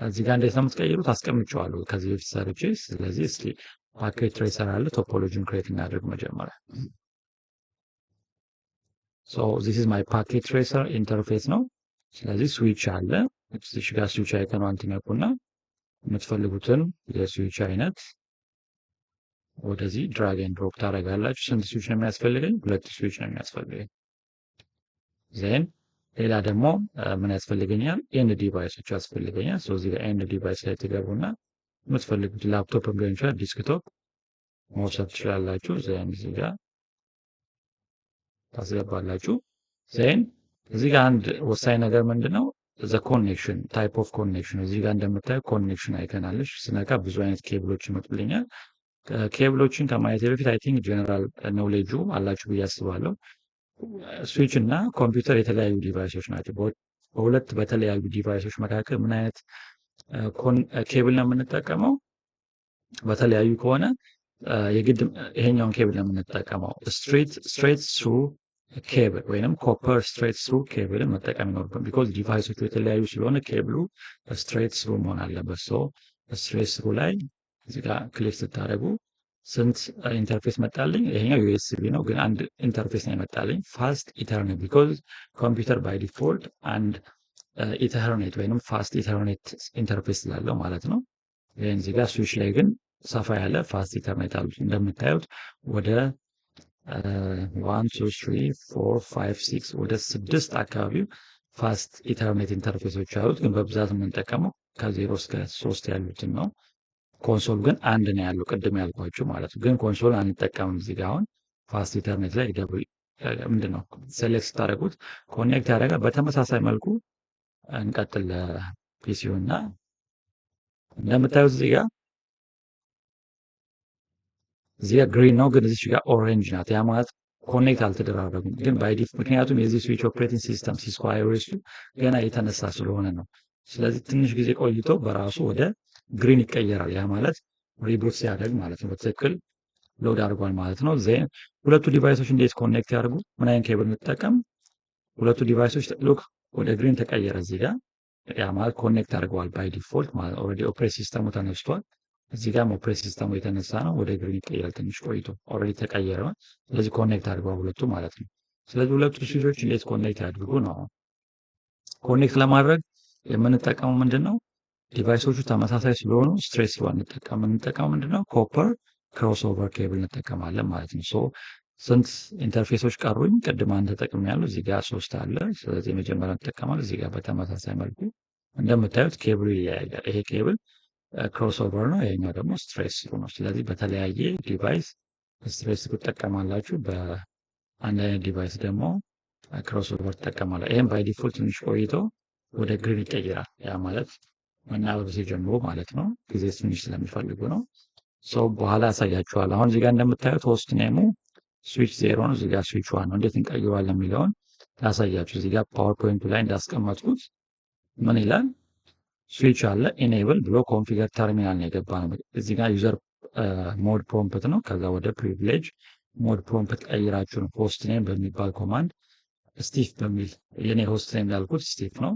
እዚህ ጋር እንዴት ነው የምትቀይሩት? አስቀምጨዋለሁ ከዚህ በፊት ሰርቼ። ስለዚህ እስኪ ፓኬት ትሬሰር አለ ቶፖሎጂን ክሬት እናደርግ መጀመሪያ። ሶ ዚስ ኢዝ ማይ ፓኬት ትሬሰር ኢንተርፌስ ነው። ስለዚህ ስዊች አለ። እዚህ ጋር ስዊች አይከኗን ትነኩና የምትፈልጉትን የስዊች አይነት ወደዚህ ድራግ ኤንድ ድሮፕ ታደርጋላችሁ። ስንት ስዊች ነው የሚያስፈልገኝ? ሁለት ስዊች ነው የሚያስፈልገኝ። ዜን ሌላ ደግሞ ምን ያስፈልገኛል? ኤንድ ዲቫይሶች ያስፈልገኛል። ሶ እዚህ ጋር ኤንድ ዲቫይስ ላይ ትገቡና የምትፈልጉት ላፕቶፕ ሊሆን ይችላል፣ ዲስክቶፕ መውሰድ ትችላላችሁ። ዜን እዚህ ጋር ታስገባላችሁ። ዜን እዚህ ጋር አንድ ወሳኝ ነገር ምንድነው? ዘ ኮኔክሽን ታይፕ ኦፍ ኮኔክሽን። እዚህ ጋር እንደምታዩ ኮኔክሽን አይከናለች ስነካ ብዙ አይነት ኬብሎች ይመጡልኛል። ኬብሎችን ከማየት በፊት አይ ቲንክ ጀነራል ኖሌጁ አላችሁ ብዬ አስባለሁ። ስዊች እና ኮምፒውተር የተለያዩ ዲቫይሶች ናቸው። በሁለት በተለያዩ ዲቫይሶች መካከል ምን አይነት ኬብል ነው የምንጠቀመው? በተለያዩ ከሆነ የግድ ይሄኛውን ኬብል ነው የምንጠቀመው። ስትሬት ስሩ ኬብል ወይንም ኮፐር ስትሬት ስሩ ኬብልን መጠቀም ይኖርብን። ቢኮዝ ዲቫይሶቹ የተለያዩ ስለሆነ ኬብሉ ስትሬት ስሩ መሆን አለበት። ሶ ስትሬት ስሩ ላይ እዚህ ጋር ክሊክ ስታደርጉ ስንት ኢንተርፌስ መጣልኝ? ይሄኛው ዩኤስቢ ነው፣ ግን አንድ ኢንተርፌስ ነው የመጣልኝ ፋስት ኢተርኔት። ቢኮዝ ኮምፒውተር ባይ ዲፎልት አንድ ኢተርኔት ወይንም ፋስት ኢተርኔት ኢንተርፌስ ስላለው ማለት ነው። ይህን እዚህ ጋር ስዊች ላይ ግን ሰፋ ያለ ፋስት ኢተርኔት አሉት። እንደምታዩት ወደ 1 2 3 4 5 6 ወደ 6 አካባቢው ፋስት ኢተርኔት ኢንተርፌሶች አሉት። ግን በብዛት የምንጠቀመው ከ0 እስከ 3 ያሉትን ነው። ኮንሶል ግን አንድ ነው ያለው ቅድም ያልኳችሁ ማለት ነው። ግን ኮንሶል አንጠቀምም። እዚህ ጋር አሁን ፋስት ኢተርኔት ላይ ምንድነው ሴሌክት ስታደርጉት ኮኔክት ያደርጋል። በተመሳሳይ መልኩ እንቀጥል ፒሲው እና እንደምታዩት እዚህ ጋር ግሪን ነው፣ ግን እዚህ ጋር ኦሬንጅ ናት። ያ ማለት ኮኔክት አልተደራረጉም። ግን ባይ ዲፎልት ምክንያቱም የዚህ ስዊች ኦፕሬቲንግ ሲስተም ሲስኮ አይኦኤስ ገና የተነሳ ስለሆነ ነው ስለዚህ ትንሽ ጊዜ ቆይቶ በራሱ ወደ ግሪን ይቀየራል። ያ ማለት ሪቡት ሲያደርግ ማለት ነው። በትክክል ሎድ አድርጓል ማለት ነው። ዜን ሁለቱ ዲቫይሶች እንዴት ኮኔክት ያደርጉ? ምን አይነት ኬብል እንጠቀም? ሁለቱ ዲቫይሶች ሉክ ወደ ግሪን ተቀየረ እዚህ ጋር። ያ ማለት ኮኔክት አድርገዋል ባይ ዲፎልት ማለት ኦልሬዲ ኦፕሬት ሲስተሙ ተነስቷል። እዚህ ጋር ኦፕሬት ሲስተሙ የተነሳ ነው። ወደ ግሪን ይቀየራል ትንሽ ቆይቶ ኦልሬዲ ተቀየረ። ስለዚህ ኮኔክት አድርገዋል ሁለቱ ማለት ነው። ስለዚህ ሁለቱ ስዊቾች እንዴት ኮኔክት ያድርጉ ነው። ኮኔክት ለማድረግ የምንጠቀመው ምንድነው? ዲቫይሶቹ ተመሳሳይ ስለሆኑ ስትሬት ዋን የምንጠቀመው ምንድነው? ኮፐር ክሮስኦቨር ኬብል እንጠቀማለን ማለት ነው። ሶ ስንት ኢንተርፌሶች ቀሩኝ? ቅድም አንድ ተጠቅሜያለሁ። እዚህ ጋር 3 አለ። ስለዚህ የመጀመሪያውን እንጠቀማለን። እዚህ ጋር በተመሳሳይ መልኩ እንደምታዩት ኬብሉ ይለያያል። ይሄ ኬብል ክሮስኦቨር ነው፣ ይሄኛው ደግሞ ስትሬት ስሩ ነው። ስለዚህ በተለያየ ዲቫይስ ስትሬት ስሩ ትጠቀማላችሁ፣ በአንድ አይነት ዲቫይስ ደግሞ ክሮስኦቨር ትጠቀማላችሁ። ይሄም ባይ ዲፎልት ትንሽ ቆይቶ ወደ ግሪን ይቀይራል። ያ ማለት መናበብ ሲጀምሩ ማለት ነው። ጊዜ ትንሽ ስለሚፈልጉ ነው። ሰው በኋላ ያሳያችኋል። አሁን እዚህ ጋር እንደምታዩት ሆስት ኔሙ ስዊች 0 ነው። እዚህ ጋር ስዊች 1 ነው። እንዴት እንቀይረዋለን የሚለውን ላሳያችሁ። እዚህ ጋር ፓወርፖይንቱ ላይ እንዳስቀመጥኩት ምን ይላል? ስዊች አለ ኢኔብል ብሎ ኮንፊገር ተርሚናል ነው የገባ ነው። እዚህ ጋር ዩዘር ሞድ ፕሮምፕት ነው። ከዛ ወደ ፕሪቪሌጅ ሞድ ፕሮምፕት ቀይራችሁ ነው ሆስት ኔም በሚባል ኮማንድ ስቲፍ በሚል የኔ ሆስት ኔም ያልኩት ስቲፍ ነው።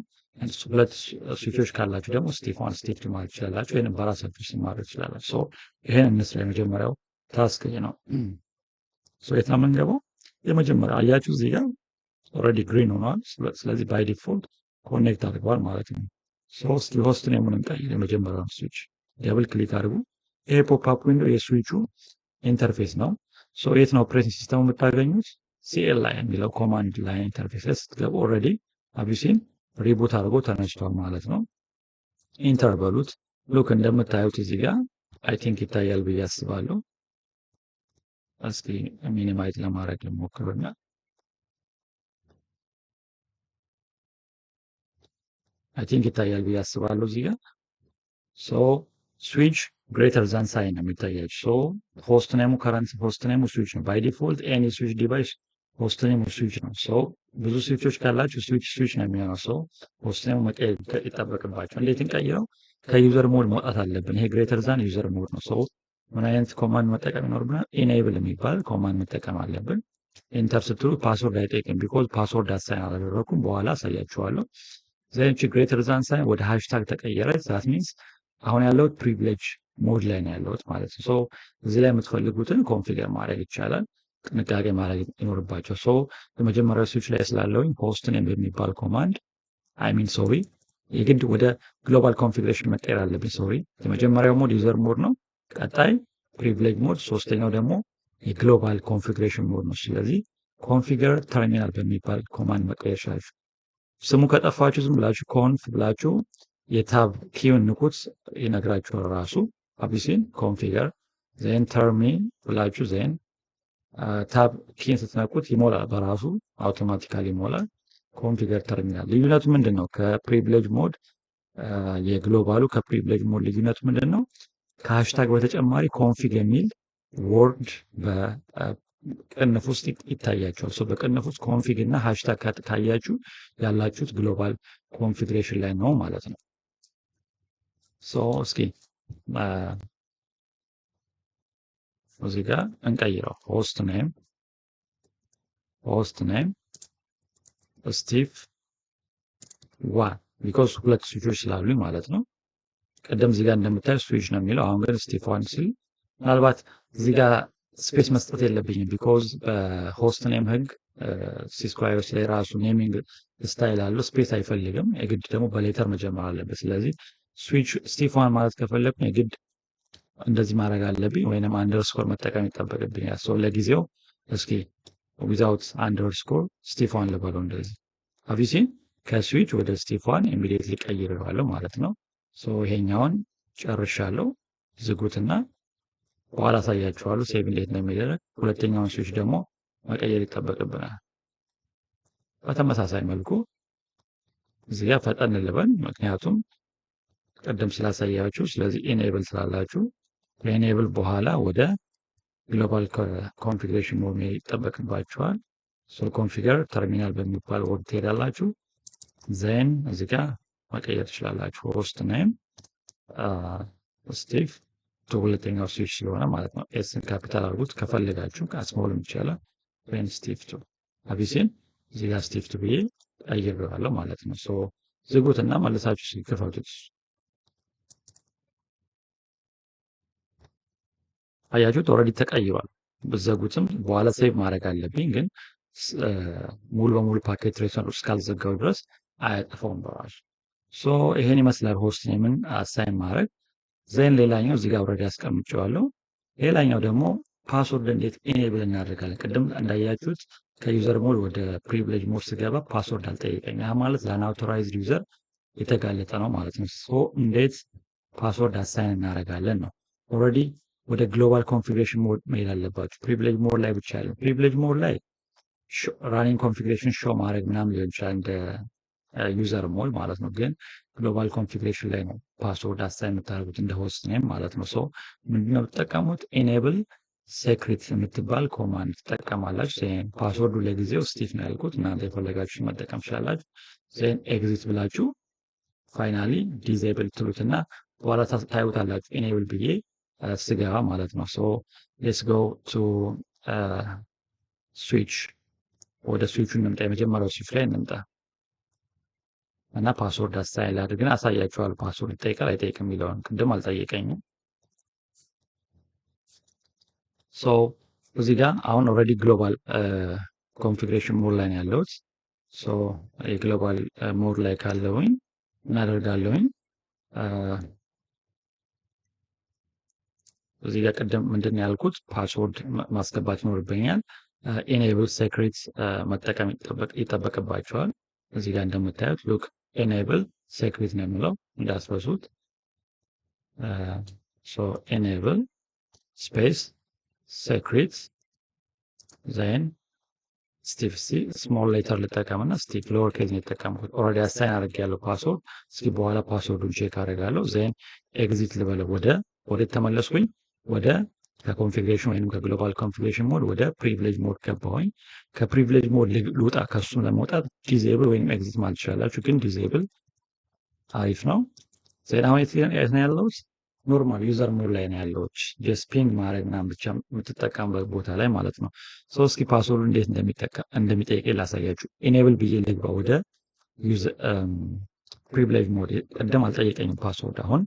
ሁለት ስዊቾች ካላችሁ ደግሞ ስቲፍ ዋን ስቲፍ ቱ ማለት ትችላላችሁ። ይህንን በራሳችሁ ስም ማድረግ ትችላላችሁ። ሶ ይህን እንስራ። የመጀመሪያው ታስክ ነው። ሶ የት ነው የምንገባው? የመጀመሪያ አያችሁ እዚህ ጋር ኦልሬዲ ግሪን ሆኗል። ስለዚህ ባይ ዲፎልት ኮኔክት አድርገዋል ማለት ነው። ሶ እስኪ ሆስት ኔሙን እንቀይር። የመጀመሪያውን ስዊች ደብል ክሊክ አድርጉ። ይሄ ፖፕ አፕ ዊንዶ የስዊቹ ኢንተርፌስ ነው። ሶ የት ነው ኦፕሬቲንግ ሲስተሙ የምታገኙት? ሲኤል ላይ የሚለው ኮማንድ ላይ ኢንተርፌስ ላይ ስትገቡ ኦልሬዲ አቢሲን ሪቡት አድርጎ ተነስቷል ማለት ነው። ኢንተር በሉት። ሉክ እንደምታዩት እዚህ ጋር አይ ቲንክ ይታያል ብዬ አስባለሁ። እስኪ ሚኒማይዝ ለማድረግ ልሞክርና አይ ቲንክ ይታያል ብዬ አስባለሁ እዚህ ጋር። ሶ ስዊች ግሬተር ዛን ሳይን ነው የሚታያችሁ። ሶ ሆስት ኔሙ ከረንት ሆስት ኔሙ ስዊች ነው። ባይ ዲፎልት ኤኒ ስዊች ዲቫይስ ሆስት ኔሙ ስዊች ነው። ሶ ብዙ ስዊቾች ካላችሁ ስዊች ነው የሚሆነው። ሶ ሆስት ኔሙ መቀየር ይጠበቅባቸው። እንዴት እንቀይረው? ከዩዘር ሞድ መውጣት አለብን። ይሄ ግሬተር ዛን ዩዘር ሞድ ነው። ሶ ምን አይነት ኮማንድ መጠቀም ይኖርብናል? ኢኔብል የሚባል ኮማንድ መጠቀም አለብን። ኢንተር ስትሉ ፓስወርድ አይጠይቅም። ቢኮዝ ፓስወርድ አሳይን አላደረኩም። በኋላ አሳያችኋለሁ። ዘንቺ ግሬተር ዛን ሳይን ወደ ሃሽታግ ተቀየረች። ዛት ሚንስ አሁን ያለሁት ፕሪቪሌጅ ሞድ ላይ ነው ያለሁት ማለት ነው። ሶ እዚህ ላይ የምትፈልጉትን ኮንፊገር ማድረግ ይቻላል። ጥንቃቄ ማድረግ ይኖርባቸው። ሶ የመጀመሪያው ስዊች ላይ ስላለውኝ ሆስት ኔም በሚባል ኮማንድ ሶሪ የግድ ወደ ግሎባል ኮንፊግሬሽን መቀየር አለብኝ። ሶሪ የመጀመሪያው ሞድ ዩዘር ሞድ ነው። ቀጣይ ፕሪቪሌጅ ሞድ፣ ሶስተኛው ደግሞ የግሎባል ኮንፊግሬሽን ሞድ ነው። ስለዚህ ኮንፊገር ተርሚናል በሚባል ኮማንድ መቀየር ይችላችሁ። ስሙ ከጠፋችሁ ዝም ብላችሁ ኮንፍ ብላችሁ የታብ ኪውን ንኩት፣ ይነግራችኋል ራሱ አቢሲን ኮንፊገር ዜን ተርሚ ብላችሁ ዜን ታብ ኪን ስትነኩት ይሞላል፣ በራሱ አውቶማቲካሊ ይሞላል። ኮንፊገር ተርሚናል ልዩነቱ ምንድን ነው? ከፕሪቪሌጅ ሞድ የግሎባሉ ከፕሪቪሌጅ ሞድ ልዩነቱ ምንድን ነው? ከሃሽታግ በተጨማሪ ኮንፊግ የሚል ወርድ በቅንፍ ውስጥ ይታያቸዋል። ሶ በቅንፍ ውስጥ ኮንፊግ እና ሃሽታግ ካያችሁ ያላችሁት ግሎባል ኮንፊግሬሽን ላይ ነው ማለት ነው። ሶ እስኪ እዚህ ጋር እንቀይረው። ሆስት ኔም ስቲፍ ዋን ቢኮዝ ሁለት ስዊቾች ስላሉኝ ማለት ነው። ቀደም እዚህ ጋር እንደምታዩ ስዊች ነው የሚለው፣ አሁን ግን ስቲፍ ዋን ሲል ምናልባት እዚህ ጋር ስፔስ መስጠት የለብኝም ቢኮዝ በሆስት ኔም ህግ ሲስኮ አይኦኤስ ላይ ራሱ ኔሚንግ ስታይል አለው፣ ስፔስ አይፈልግም። የግድ ደግሞ በሌተር መጀመር አለበት። ስለዚህ ስዊች ስቲፍ ዋን ማለት ከፈለግኩ የግድ እንደዚህ ማድረግ አለብኝ ወይንም አንደርስኮር መጠቀም ይጠበቅብኛል። ሶ ለጊዜው እስኪ ዊዛውት አንደርስኮር ስቲፍ ዋን ልበለው እንደዚህ አቢሲን ከስዊች ወደ ስቲፍ ዋን ኢሚዲየትሊ ቀይሬዋለሁ ማለት ነው። ሶ ይሄኛውን ጨርሻለሁ። ዝጉትና በኋላ አሳያችኋለሁ ሴቭ እንዴት ነው የሚደረግ። ሁለተኛውን ስዊች ደግሞ መቀየር ይጠበቅብናል በተመሳሳይ መልኩ። እዚህ ጋር ፈጠን ልበል ምክንያቱም ቀደም ስላሳያችሁ። ስለዚህ ኢኔብል ስላላችሁ ከኢኔብል በኋላ ወደ ግሎባል ኮንፊግሬሽን ሞድ ይጠበቅባችኋል። ሶ ኮንፊገር ተርሚናል በሚባል ወርድ ትሄዳላችሁ። ዜን እዚህ ጋር መቀየር ትችላላችሁ። ሆስት ኔም ስቲቭ ቱ ሁለተኛው ስዊች ስለሆነ ማለት ነው። ኤስን ካፒታል አድርጉት ከፈለጋችሁ ከስሞልም ይቻላል። ወይም ስቲቭ ቱ አቢሲን እዚህ ጋር ስቲቭ ቱ ብዬ ቀይሬዋለሁ ማለት ነው። ሶ ዝጉትና መልሳችሁ ሲከፈቱት አያችሁት ኦልሬዲ ተቀይሯል። ብዘጉትም በኋላ ሴቭ ማድረግ አለብኝ፣ ግን ሙሉ በሙሉ ፓኬት ትሬሰር ውስጥ ካልዘጋው ድረስ አያጠፋውም በራሱ። ሶ ይሄን ይመስላል ሆስት ኔምን አሳይን ማድረግ። ዜን ሌላኛው እዚህ ጋር ኦልሬዲ አስቀምጬዋለሁ። ሌላኛው ደግሞ ፓስወርድ እንዴት ኢኔብል እናደርጋለን። ቅድም እንዳያችሁት ከዩዘር ሞድ ወደ ፕሪቪሌጅ ሞድ ስገባ ፓስወርድ አልጠየቀኝ። ያ ማለት ለአንአውቶራይዝድ ዩዘር የተጋለጠ ነው ማለት ነው። ሶ እንዴት ፓስወርድ አሳይን እናደርጋለን ነው። ኦልሬዲ ወደ ግሎባል ኮንፊግሬሽን ሞድ መሄድ አለባችሁ። ፕሪቪሌጅ ሞድ ላይ ብቻ ያለው ፕሪቪሌጅ ሞድ ላይ ራኒንግ ኮንፊግሬሽን ሾው ማድረግ ምናምን ሊሆን ይችላል እንደ ዩዘር ሞድ ማለት ነው። ግን ግሎባል ኮንፊግሬሽን ላይ ነው ፓስወርድ አሳይን የምታደርጉት እንደ ሆስት ኔም ማለት ነው። ሶ ምንድነው የምትጠቀሙት? ኢኔብል ሴክሬት የምትባል ኮማንድ ትጠቀማላችሁ። ዜን ፓስወርዱ ለጊዜው ስቲቭ ነው ያልኩት፣ እናንተ የፈለጋችሁ መጠቀም ትችላላችሁ። ዜን ኤግዚት ብላችሁ ፋይናሊ ዲዜብል ትሉትና በኋላ ታዩታላችሁ ኢኔብል ብዬ ስገባ ማለት ነው። ሶ ሌትስ ጎ ቱ ስዊች፣ ወደ ስዊቹ እንምጣ። የመጀመሪያው ስዊች ላይ እንምጣ እና ፓስወርድ አሳይን ላድርግና አሳያችኋል። ፓስወርድ ይጠይቃል አይጠይቅም የሚለውን ቅድም አልጠየቀኝም። ሶ እዚህ ጋር አሁን ኦልሬዲ ግሎባል ኮንፊግሬሽን ሞድ ላይ ነው ያለሁት። ሶ የግሎባል ሞድ ላይ ካለሁኝ እናደርጋለሁኝ እዚህ ጋር ቅድም ምንድን ነው ያልኩት ፓስወርድ ማስገባት ይኖርብኛል። ኢኔብል ሴክሬት መጠቀም ይጠበቅባቸዋል። እዚህ ጋር እንደምታዩት ሉክ ኢኔብል ሴክሬት ነው የሚለው እንዳስረሱት። ሶ ኢኔብል ስፔስ ሴክሬት ዜን ስቲቭ ሲ ስሞል ሌተር ልጠቀምና ስቲቭ ሎወር ኬዝ ነው የተጠቀምኩት። ኦልሬዲ አሳይን አድርጌያለሁ ፓስወርድ። እስኪ በኋላ ፓስወርዱን ቼክ አደርጋለሁ። ዜን ኤግዚት ልበለው። ወደ ተመለስኩኝ ወደ ከኮንፊግሬሽን ወይም ከግሎባል ኮንፊግሬሽን ሞድ ወደ ፕሪቪሌጅ ሞድ ገባሁኝ። ከፕሪቪሌጅ ሞድ ልውጣ። ከሱ ለመውጣት ዲዜብል ወይም ኤግዚት ማለት ትችላላችሁ፣ ግን ዲዜብል አሪፍ ነው። ዜን አሁን የት ነው ያለሁት? ኖርማል ዩዘር ሞድ ላይ ነው ያለሁት። ጀስት ፒንግ ማድረግ ምናምን ብቻ የምትጠቀምበት ቦታ ላይ ማለት ነው። ሶ እስኪ ፓስወርዱ እንዴት እንደሚጠይቀኝ ላሳያችሁ። ኢኔብል ብዬ ልግባ ወደ ፕሪቪሌጅ ሞድ። ቅድም አልጠየቀኝም ፓስወርድ፣ አሁን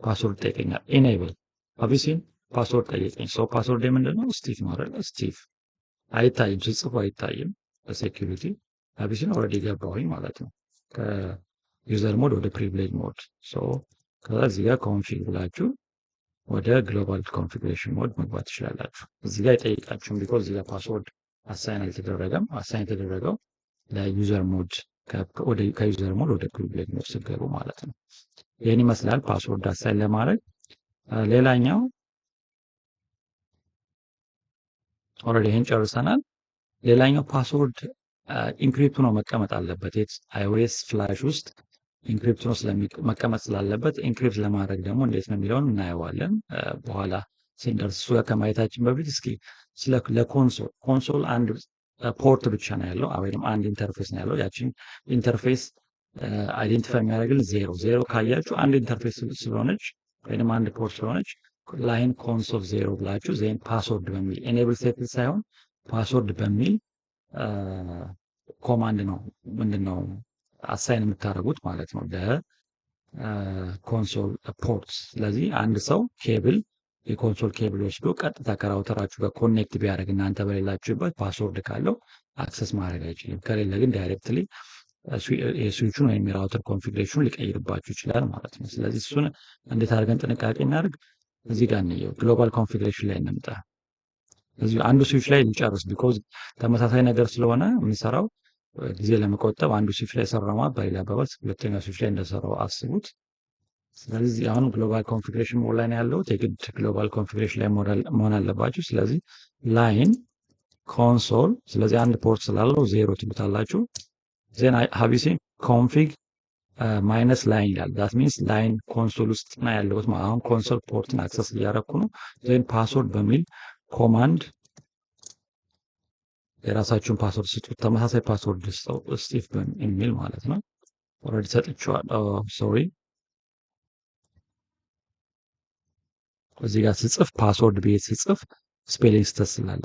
ፓስወርድ ይጠይቀኛል። ኢኔብል አቢሲን ፓስወርድ ጠየቀኝ። ሶ ፓስወርድ ምንድን ነው? ስቲቭ ማድረግ። ስቲቭ አይታይም፣ ስጽፉ አይታይም በሴኪሪቲ። አቢሲን ኦልሬዲ ገባሁኝ ማለት ነው ከዩዘር ሞድ ወደ ፕሪቪሌጅ ሞድ። ሶ ከዛ እዚህ ጋር ኮንፊግ ብላችሁ ወደ ግሎባል ኮንፊግሬሽን ሞድ መግባት ትችላላችሁ። እዚህ ጋር አይጠይቃችሁም፣ ቢኮዝ እዚህ ጋር ፓስወርድ አሳይን አልተደረገም። አሳይን የተደረገው ለዩዘር ሞድ ከዩዘር ሞድ ወደ ፕሪቪሌጅ ሞድ ስትገቡ ማለት ነው። ይህን ይመስላል ፓስወርድ አሳይን ለማድረግ። ሌላኛው ኦልሬዲ ይህን ጨርሰናል። ሌላኛው ፓስወርድ ኢንክሪፕት ሆኖ መቀመጥ አለበት። አይኦኤስ ፍላሽ ውስጥ ኢንክሪፕት ሆኖ መቀመጥ ስላለበት ኢንክሪፕት ለማድረግ ደግሞ እንዴት ነው የሚለውን እናየዋለን በኋላ ስንደርስ። እሱ ጋር ከማየታችን በፊት እስኪ ስለ ኮንሶል አንድ ፖርት ብቻ ነው ያለው ወይም አንድ ኢንተርፌስ ነው ያለው። ያችን ኢንተርፌስ አይዴንቲፋይ የሚያደርግልን ዜሮ ካያችሁ አንድ ኢንተርፌስ ስለሆነች ወይም አንድ ፖርት ስለሆነች ላይን ኮንሶል ዜሮ ብላችሁ ዜን ፓስወርድ በሚል ኤኔብል ሴክሬት ሳይሆን ፓስወርድ በሚል ኮማንድ ነው ምንድነው አሳይን የምታደርጉት ማለት ነው ለኮንሶል ፖርት። ስለዚህ አንድ ሰው የኮንሶል ኬብል ወስዶ ቀጥታ ከራውተራችሁ ጋር ኮኔክት ቢያደርግ እናንተ በሌላችሁበት ፓስወርድ ካለው አክሰስ ማድረግ አይችልም። ከሌለ ግን ዳይሬክትሊ የስዊቹን ወይም የራውተር ኮንፊግሬሽኑን ሊቀይርባችሁ ይችላል ማለት ነው። ስለዚህ እሱን እንዴት አድርገን ጥንቃቄ እናደርግ? እዚህ ጋር እንየው። ግሎባል ኮንፊግሬሽን ላይ እንምጣ። እዚህ አንዱ ስዊች ላይ እንጨርስ፣ ቢኮዝ ተመሳሳይ ነገር ስለሆነ የምንሰራው ጊዜ ለመቆጠብ አንዱ ስዊች ላይ ሰራማ በሌላ አባባል ሁለተኛው ስዊች ላይ እንደሰራው አስቡት። ስለዚህ አሁን ግሎባል ኮንፊግሬሽን ሞድ ላይ ነው ያለሁት። የግድ ግሎባል ኮንፊግሬሽን ላይ መሆን አለባችሁ። ስለዚህ ላይን ኮንሶል፣ ስለዚህ አንድ ፖርት ስላለው ዜሮ ትሉታላችሁ። ዜን ሀቢሲ ኮንፊግ ማይነስ ላይን ይላል። ዳት ሚንስ ላይን ኮንሶል ውስጥ ነው ያለሁት። አሁን ኮንሶል ፖርትን አክሰስ እያደረኩ ነው። ዜን ፓስወርድ በሚል ኮማንድ የራሳችሁን ፓስወርድ ስጡት። ተመሳሳይ ፓስወርድ ስጠው ስቲቭ የሚል ማለት ነው። ኦልሬዲ ሰጥቼዋለሁ። ሶሪ እዚህ ጋር ስጽፍ ፓስወርድ ብዬ ስጽፍ ስፔሊንግ ስህተት ስላለ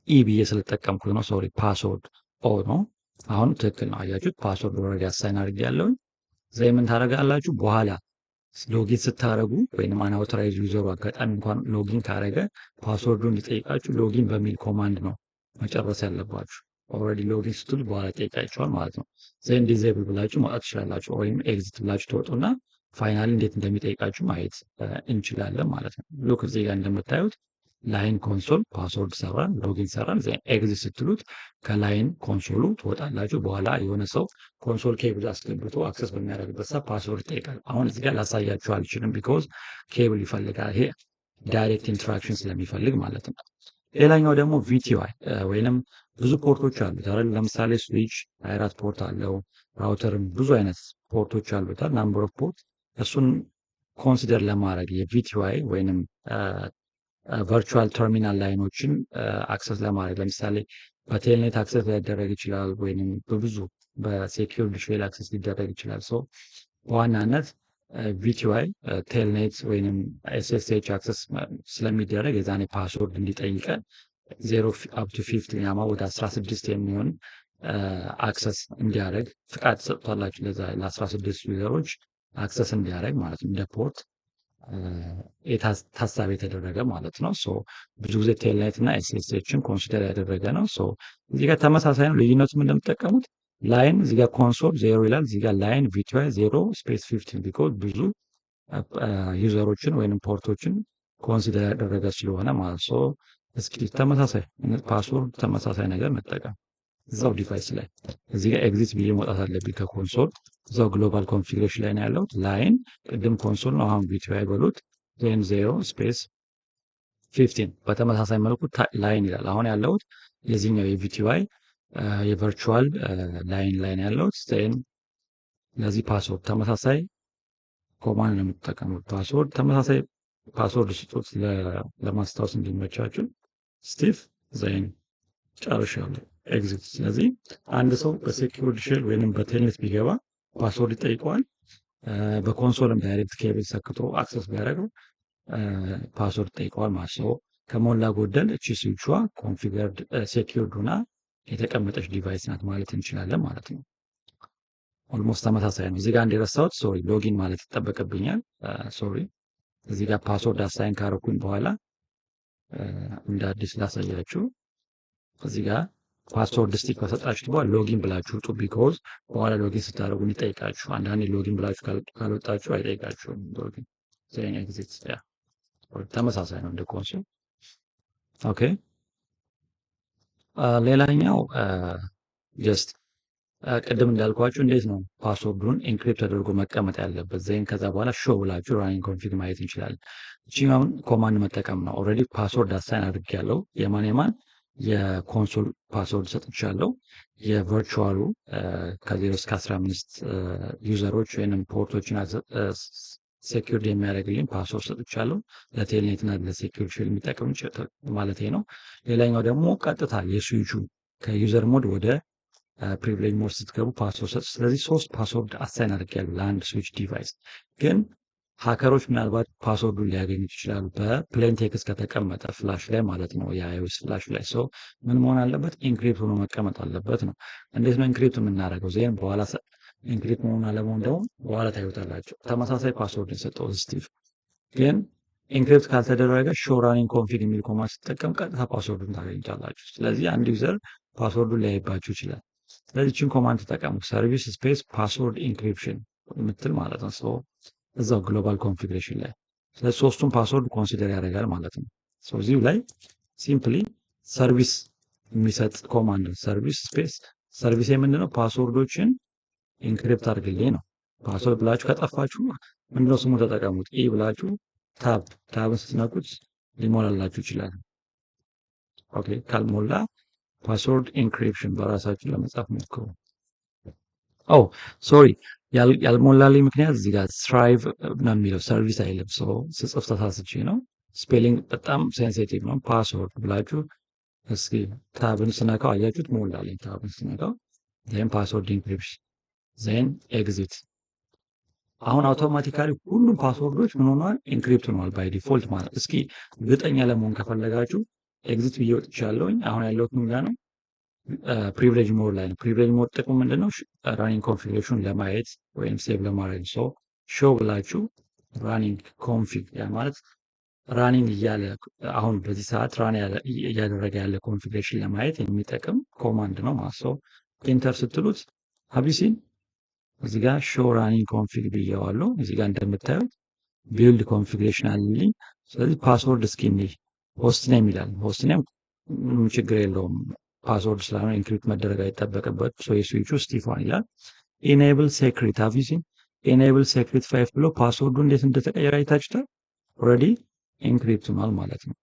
ኢ ብዬ ስለተጠቀምኩት ነው። ሶሪ ፓስወርድ ኦ ነው። አሁን ትክክል ነው። አያችሁት? ፓስወርድ ኦልሬዲ አሳይን አድርጌያለሁ። ዘይ ምን ታደርጋላችሁ? በኋላ ሎጊን ስታደርጉ ወይም አንአውቶራይዝድ ዩዘሩ አጋጣሚ እንኳን ሎጊን ካደረገ ፓስወርዱን እንዲጠይቃችሁ ሎጊን በሚል ኮማንድ ነው መጨረስ ያለባችሁ። ኦልሬዲ ሎጊን ስትሉ በኋላ ጠይቃችኋል ማለት ነው። ዘን ዲዜብል ብላችሁ ማውጣት ትችላላችሁ፣ ወይም ኤግዚት ብላችሁ ትወጡና ፋይናሊ እንዴት እንደሚጠይቃችሁ ማየት እንችላለን ማለት ነው። ሉክ እዚህ ጋር እንደምታዩት ላይን ኮንሶል ፓስወርድ ሰራን፣ ሎጊን ሰራን። ኤግዚት ስትሉት ከላይን ኮንሶሉ ትወጣላችሁ። በኋላ የሆነ ሰው ኮንሶል ኬብል አስገብቶ አክሰስ በሚያደርግበት ሰዓት ፓስወርድ ይጠይቃል። አሁን እዚህ ጋር ላሳያችሁ አልችልም፣ ቢኮዝ ኬብል ይፈልጋል። ይሄ ዳይሬክት ኢንተራክሽን ስለሚፈልግ ማለት ነው። ሌላኛው ደግሞ ቪቲዋይ ወይንም ብዙ ፖርቶች አሉት አይደል? ለምሳሌ ስዊች 24 ፖርት አለው። ራውተርም ብዙ አይነት ፖርቶች አሉታል፣ ናምበር ኦፍ ፖርት። እሱን ኮንሲደር ለማድረግ የቪቲዋይ ወይንም ቨርቹዋል ተርሚናል ላይኖችን አክሰስ ለማድረግ ለምሳሌ በቴልኔት አክሰስ ሊደረግ ይችላል፣ ወይም በብዙ በሴኪዩርድ ሼል አክሰስ ሊደረግ ይችላል። ሶ በዋናነት ቪቲዋይ ቴልኔት ወይም ኤስኤስኤች አክሰስ ስለሚደረግ የዛኔ ፓስወርድ እንዲጠይቀን 0 አፕ ቱ 15 ያማ ወደ 16 የሚሆን አክሰስ እንዲያደርግ ፍቃድ ሰጥቷላችሁ ለዛ ለ16 ዩዘሮች አክሰስ እንዲያደርግ ማለት ነው። እንደ ፖርት ታሳቢ የተደረገ ማለት ነው። ሶ ብዙ ጊዜ ቴልኔት እና ኤስኤስኤችን ኮንሲደር ያደረገ ነው። ሶ እዚህ ጋር ተመሳሳይ ነው። ልዩነቱም እንደምትጠቀሙት ላይን እዚህ ጋር ኮንሶል 0 ይላል፣ እዚህ ጋር ላይን ቪቲዋይ 0 ስፔስ 15 ቢኮዝ ብዙ ዩዘሮችን ወይንም ፖርቶችን ኮንሲደር ያደረገ ስለሆነ ማለት ሶ እስኪ ተመሳሳይ ፓስወርድ ተመሳሳይ ነገር መጠቀም እዛው ዲቫይስ ላይ እዚህ ጋር ኤግዚት ብዬ መውጣት አለብኝ ከኮንሶል። እዛው ግሎባል ኮንፊግሬሽን ላይ ነው ያለሁት። ላይን ቅድም ኮንሶል ነው፣ አሁን ቪቲዋይ በሉት ዜን 0 ስፔስ 15 በተመሳሳይ መልኩ ላይን ይላል። አሁን ያለሁት የዚህኛው የቪቲዋይ የቨርቹዋል ላይን ላይ ነው ያለሁት። ዜን ለዚህ ፓስወርድ ተመሳሳይ ኮማንድ ነው የምትጠቀሙት። ፓስወርድ ተመሳሳይ ፓስወርድ ስጡት ለማስታወስ እንዲመቻችሁ። ስቲቭ ዜን ጨርሻለሁ ኤግዚት። ስለዚህ አንድ ሰው በሴኪዩርድ ሼል ወይንም በቴልኔት ቢገባ ፓስወርድ ይጠይቀዋል። በኮንሶልም ዳይሬክት ኬብል ሰክቶ አክሰስ ቢያደርገው ፓስወርድ ይጠይቀዋል ማለት ነው። ከሞላ ጎደል እቺ ስዊቿ ኮንፊገርድ ሴኪዩርድ ሆና የተቀመጠች ዲቫይስ ናት ማለት እንችላለን ማለት ነው። ኦልሞስት ተመሳሳይ ነው። እዚህ ጋር እንደረሳሁት ሶሪ ሎጊን ማለት ይጠበቅብኛል። ሶሪ እዚህ ጋር ፓስወርድ አሳይን ካረኩኝ በኋላ እንደ አዲስ ላሳያችሁ። እዚህ ጋር ፓስወርድ ስቲክ ከሰጣችሁ በኋላ ሎጊን ብላችሁ ውጡ። ቢኮዝ በኋላ ሎጊን ስታደርጉ ይጠይቃችሁ። አንዳንዴ ሎጊን ብላችሁ ካልወጣችሁ አይጠይቃችሁም። ሎጊን ዜን ኤግዚት ያ ተመሳሳይ ነው እንደ ኮንሶል። ኦኬ ሌላኛው ጀስት ቅድም እንዳልኳችሁ እንዴት ነው ፓስወርዱን ኢንክሪፕት ተደርጎ መቀመጥ ያለበት። ዜን ከዛ በኋላ ሾው ብላችሁ ራኒንግ ኮንፊግ ማየት እንችላለን። እቺኛውን ኮማንድ መጠቀም ነው። ኦልሬዲ ፓስወርድ አሳይን አድርጌያለሁ። የማን የኮንሶል ፓስወርድ ሰጥቻለሁ። የቨርቹዋሉ ከ0 እስከ 15 ዩዘሮች ወይንም ፖርቶችን ሴኪዩርድ የሚያደርግልኝ ፓስወርድ ሰጥቻለሁ። ለቴልኔት እና ለሴኪዩር ሼል የሚጠቅም ማለት ነው። ሌላኛው ደግሞ ቀጥታ የስዊቹ ከዩዘር ሞድ ወደ ፕሪቪሌጅ ሞድ ስትገቡ ፓስወርድ ሰጥ። ስለዚህ 3 ፓስወርድ አሳይን አድርጌያለሁ ለአንድ ስዊች ዲቫይስ። ግን ሃከሮች ምናልባት ፓስወርዱን ሊያገኙት ይችላሉ በፕሌን ቴክስት ከተቀመጠ ፍላሽ ላይ ማለት ነው፣ የአይኦኤስ ፍላሽ ላይ። ሰው ምን መሆን አለበት? ኢንክሪፕት ሆኖ መቀመጥ አለበት ነው። እንዴት ነው ኢንክሪፕት የምናደርገው? ዜን በኋላ ኢንክሪፕት መሆን አለመሆን ደግሞ በኋላ ታዩታላችሁ። ተመሳሳይ ፓስወርድ የሰጠው ስቲቭ ግን ኢንክሪፕት ካልተደረገ ሾው ራኒንግ ኮንፊግ የሚል ኮማንድ ስትጠቀም ቀጥታ ፓስወርዱን ታገኝቻላችሁ። ስለዚህ አንድ ዩዘር ፓስወርዱን ሊያይባችሁ ይችላል። ስለዚህ ችን ኮማንድ ተጠቀሙ። ሰርቪስ ስፔስ ፓስወርድ ኢንክሪፕሽን የምትል ማለት ነው። ሰው እዛው ግሎባል ኮንፊግሬሽን ላይ ስለዚህ 3ቱን ፓስወርድ ኮንሲደር ያደርጋል ማለት ነው። ሰው እዚሁ ላይ ሲምፕሊ ሰርቪስ የሚሰጥ ኮማንድ ሰርቪስ ስፔስ ሰርቪስ የምንድነው ፓስወርዶችን ኢንክሪፕት አድርግልኝ ነው። ፓስወርድ ብላችሁ ከጠፋችሁ ምንድነው ስሙ ተጠቀሙት። ኢ ብላችሁ ታብን ስትነኩት ሊሞላላችሁ ይችላል። ኦኬ ካልሞላ ፓስወርድ ኢንክሪፕሽን በራሳችሁ ለመጻፍ ሞክሩ። ኦ ሶሪ ያልሞላልኝ ምክንያት እዚህ ጋር ስትራይቭ ነው የሚለው ሰርቪስ አይልም። ሶ ስጽፍ ተሳስቼ ነው። ስፔሊንግ በጣም ሴንሲቲቭ ነው። ፓስወርድ ብላችሁ እስኪ ታብን ስነካው አያችሁት ሞላልኝ። ታብን ስነካው ይሄን ፓስወርድ ኢንክሪፕሽን ዜን ኤግዚት። አሁን አውቶማቲካሊ ሁሉም ፓስወርዶች ምን ሆነዋል? ኢንክሪፕት ሆነዋል ባይ ዲፎልት ማለት። እስኪ እርግጠኛ ለመሆን ከፈለጋችሁ ኤግዚት ብዬ ወጥቻለሁኝ። አሁን ያለሁት ምን ጋር ነው? ፕሪቪሌጅ ሞድ ላይ ነው። ፕሪቪሌጅ ሞድ ጥቅሙ ምንድነው? ራኒንግ ኮንፊግሬሽን ለማየት ወይም ሴቭ ለማድረግ ሾው ብላችሁ ራኒንግ ኮንፊግ ያ ማለት ራኒንግ እያለ አሁን በዚህ ሰዓት ራን እያደረገ ያለ ኮንፊግሬሽን ለማየት የሚጠቅም ኮማንድ ነው ማለት ነው። ኢንተር ስትሉት ሀቢሲን እዚህ ጋር ሾው ራኒንግ ኮንፊግ ብየዋለሁ። እዚህ ጋር እንደምታዩት ቢልድ ኮንፊግሬሽን አለልኝ። ስለዚህ ፓስወርድ እስኪ እንይ። ሆስት ኔም ይላል። ሆስት ኔም ምንም ችግር የለውም ፓስወርድ ስላልሆነ ኢንክሪፕት መደረግ አይጠበቅበት። የስዊቹ ስቲፋን ይላል። ኢኔብል ሴክሬት ሀቢሲን ኢኔብል ሴክሬት 5 ብሎ ፓስወርዱ እንዴት እንደተቀየረ አይታችሁታል። ኦልሬዲ ኢንክሪፕት ሆኗል ማለት ነው።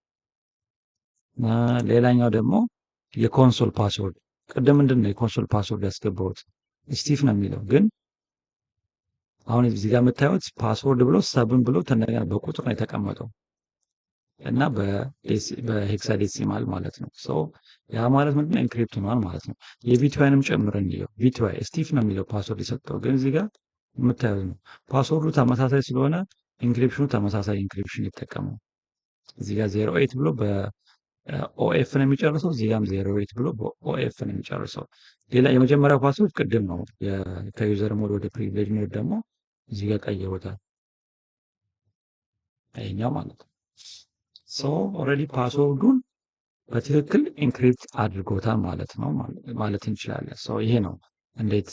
ሌላኛው ደግሞ የኮንሶል ፓስወርድ። ቅድም ምንድን ነው የኮንሶል ፓስወርድ ያስገባሁት ስቲፍ ነው የሚለው ግን አሁን እዚህ ጋር የምታዩት ፓስወርድ ብሎ ሰብን ብሎ ተነገር በቁጥር ነው የተቀመጠው እና በሄክሳዴሲማል ማለት ነው። ያ ማለት ምንድነው ኢንክሪፕት ሆኗል ማለት ነው። የቪቲዋይንም ጨምረን እንየው። ቪቲዋይ ስቲፍ ነው የሚለው ፓስወርድ የሰጠው ግን እዚህ ጋር የምታዩት ነው ፓስወርዱ ተመሳሳይ ስለሆነ ኢንክሪፕሽኑ ተመሳሳይ ኢንክሪፕሽን ይጠቀመው። እዚህ ጋር 08 ብሎ በኦኤፍ ነው የሚጨርሰው። እዚህ ጋርም 08 ብሎ በኦኤፍ ነው የሚጨርሰው። ሌላ የመጀመሪያው ፓስወርድ ቅድም ነው። ከዩዘር ሞድ ወደ ፕሪቪሌጅ ሞድ ደግሞ እዚህ ጋር ቀይሮታል ይሄኛው ማለት ነው። ኦልሬዲ ፓስወርዱን በትክክል ኢንክሪፕት አድርጎታል ማለት ነው ማለት እንችላለን። ይሄ ነው እንዴት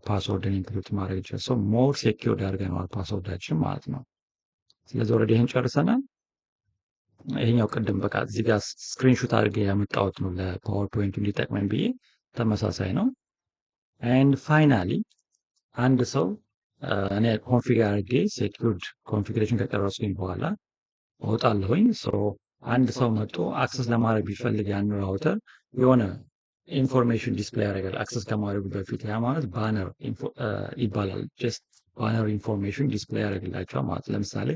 ፓስወርድን ኢንክሪፕት ማድረግ ይችላል። ሞር ሴኪውርድ አድርገነዋል ፓስወርዳችን ማለት ነው። ስለዚህ ኦልሬዲ ይሄን ጨርሰናል። ይሄኛው ቅድም በቃ እዚህ ጋር ስክሪንሾት አድርጌ ያመጣሁት ነው ለፓወርፖይንቱ እንዲጠቅመን ብዬ ተመሳሳይ ነው። ኤንድ ፋይናሊ አንድ ሰው እኔ ኮንፊገር አድርጌ ሴኪውርድ ኮንፊግሬሽን ከጨረስኩኝ በኋላ እወጣለሁኝ። አንድ ሰው መጥቶ አክሰስ ለማድረግ ቢፈልግ ያን ራውተር የሆነ ኢንፎርሜሽን ዲስፕሌይ ያደርጋል አክሰስ ከማድረጉ በፊት። ያ ማለት ባነር ይባላል። ጀስት ባነር ኢንፎርሜሽን ዲስፕሌይ ያደርግላቸዋል ማለት ለምሳሌ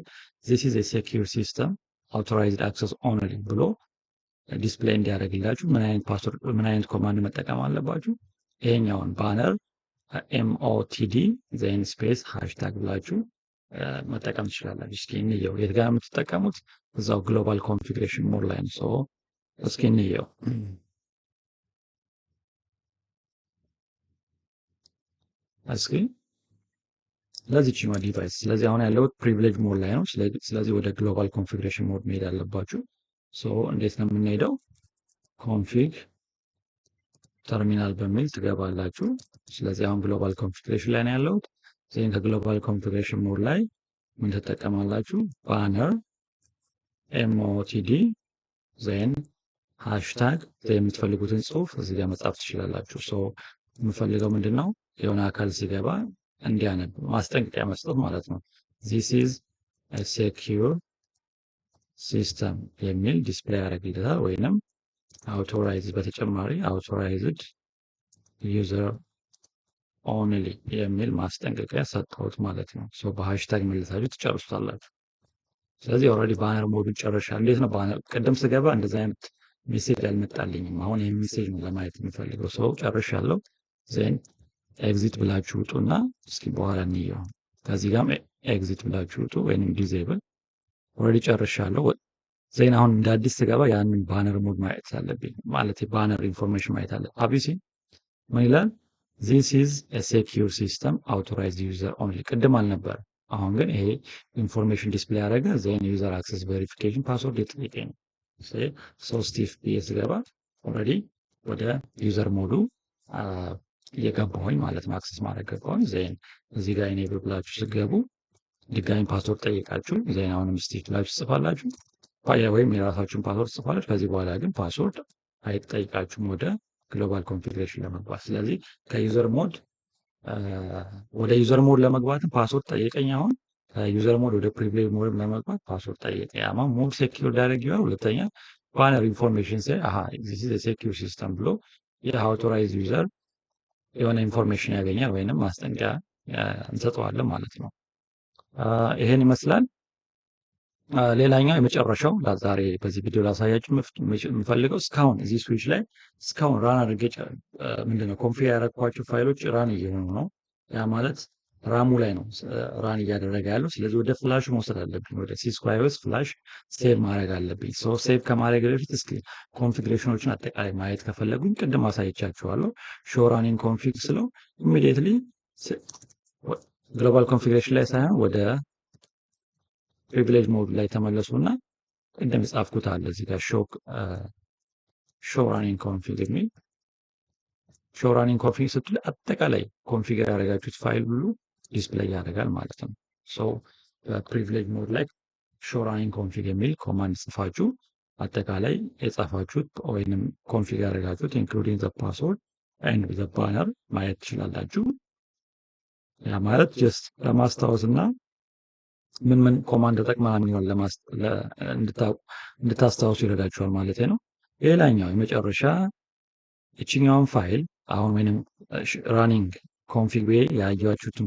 this is a secure system authorized access only ብሎ ዲስፕሌይ እንዲያደርግላችሁ ምን አይነት ኮማንድ መጠቀም አለባችሁ? ይሄኛውን ባነር MOTD ዜን ስፔስ ሃሽታግ ብላችሁ መጠቀም ትችላላችሁ። እስኪ እንየው። የት ጋር የምትጠቀሙት? እዛው ግሎባል ኮንፊግሬሽን ሞድ ላይ ነው። እስኪ እንየው። እስኪ ለዚህኛው ዲቫይስ ስለዚህ አሁን ያለው ፕሪቪሌጅ ሞድ ላይ ነው። ስለዚህ ወደ ግሎባል ኮንፊግሬሽን ሞድ መሄድ አለባችሁ። እንዴት ነው የምንሄደው? ኮንፊግ ተርሚናል በሚል ትገባላችሁ። ስለዚህ አሁን ግሎባል ኮንፊግሬሽን ላይ ነው ያለሁት። ዜን ከግሎባል ኮንፊግሬሽን ሞድ ላይ ምን ትጠቀማላችሁ? ባነር MOTD ዜን ሃሽታግ የምትፈልጉትን ጽሁፍ እዚህ ጋር መጻፍ ትችላላችሁ። የምፈልገው ምንድነው የሆነ አካል ሲገባ እንዲያነብ ማስጠንቀቂያ መስጠት ማለት ነው። this is a secure system የሚል ዲስፕሌይ ያደርግልታል ወይንም አውቶራይዝድ በተጨማሪ አውቶራይዝድ ዩዘር ኦንሊ የሚል ማስጠንቀቂያ ሰጥተውት ማለት ነው። በሃሽታግ መልሳችሁ ትጨርሱታላችሁ። ስለዚህ ኦልሬዲ ባነር ሞዱን ጨርሻለሁ። እንዴት ነው ባነር? ቅድም ስገባ እንደዚህ አይነት ሜሴጅ አልመጣልኝም። አሁን ይሄን ሜሴጅ ነው ለማየት የሚፈልገው። ጨርሻለሁ። ዜን ኤግዚት ብላችሁ ውጡና እስኪ በኋላ እንየው። ከዚህ ጋርም ኤግዚት ብላችሁ ውጡ ወይንም ዲዜብል። ኦልሬዲ ጨርሻለሁ። ዜን አሁን እንደ አዲስ ስገባ ያንን ባነር ሞድ ማየት አለብኝ ማለት ባነር ኢንፎርሜሽን ማየት አለ። አብሲ ምን ይላል? this is a secure system authorized user only ቅድም አልነበረ። አሁን ግን ይሄ ኢንፎርሜሽን ዲስፕሌይ ያደረገ ዜን ዩዘር አክሰስ ቬሪፊኬሽን ፓስወርድ የጠየቀኝ ነው። ስቲፍ ብዬ ስገባ ኦልሬዲ ወደ ዩዘር ሞዱ እየገባሁኝ ማለት ነው። አክሰስ ማድረግ ገባሁኝ። ዜን እዚህ ጋር ኢኔብል ብላችሁ ስገቡ ድጋሚ ፓስወርድ ጠይቃችሁ ዜን አሁንም ስቲፍ ብላችሁ ጽፋላችሁ ወይም የራሳችሁን ፓስወርድ ጽፋላችሁ። ከዚህ በኋላ ግን ፓስወርድ አይጠይቃችሁም ወደ ግሎባል ኮንፊግሬሽን ለመግባት። ስለዚህ ከዩዘር ሞድ ወደ ዩዘር ሞድ ለመግባትም ፓስወርድ ጠየቀኝ። አሁን ከዩዘር ሞድ ወደ ፕሪቪሌጅ ሞድ ለመግባት ፓስወርድ ጠየቀኝ። ያማ ሞድ ሴኪዩር ዳይሬክት ይሆናል። ሁለተኛ ባነር ኢንፎርሜሽን ሳይ this is a secure system ብሎ የአውቶራይዝ ዩዘር የሆነ ኢንፎርሜሽን ያገኛል ወይንም ማስጠንቀቂያ እንሰጠዋለን ማለት ነው። ይሄን ይመስላል። ሌላኛው የመጨረሻው ዛሬ በዚህ ቪዲዮ ላሳያችሁ የምፈልገው እስካሁን እዚህ ስዊች ላይ እስካሁን ራን አድርጌ ምንድነው ኮንፊግ ያደረኳቸው ፋይሎች ራን እየሆኑ ነው። ያ ማለት ራሙ ላይ ነው ራን እያደረገ ያለው። ስለዚህ ወደ ፍላሹ መውሰድ አለብኝ። ወደ ሲስኮ አይኦኤስ ፍላሽ ሴቭ ማድረግ አለብኝ። ሴቭ ከማድረግ በፊት እስኪ ኮንፊግሬሽኖችን አጠቃላይ ማየት ከፈለጉኝ ቅድም አሳይቻችኋለሁ። ሾው ራኒንግ ኮንፊግ ስለው ኢሚዲየትሊ ግሎባል ኮንፊግሬሽን ላይ ሳይሆን ወደ ፕሪቪሌጅ ሞድ ላይ ተመለሱና ቅድም የጻፍኩት አለ እዚህ ጋር ሾው ራኒንግ ኮንፊግ የሚል ሾው ራኒንግ ኮንፊግ ስትሉ አጠቃላይ ኮንፊገር ያደረጋችሁት ፋይል ሁሉ ዲስፕሌይ ያደርጋል ማለት ነው። በፕሪቪሌጅ ሞድ ላይ ሾው ራኒንግ ኮንፊግ የሚል ኮማንድ ጽፋችሁ አጠቃላይ የጻፋችሁት ወይንም ኮንፊገር ያደረጋችሁት ኢንክሉዲንግ ዘ ፓስወርድ ኤንድ ዘ ባነር ማየት ትችላላችሁ። ያ ማለት ጀስት ለማስታወስ እና ምን ኮማንድ ተጠቅመናል የሚሆን እንድታስታውሱ ይረዳችኋል ማለት ነው። ሌላኛው የመጨረሻ እችኛውን ፋይል አሁን ወይንም ራኒንግ ኮንፊግ ያያችሁትን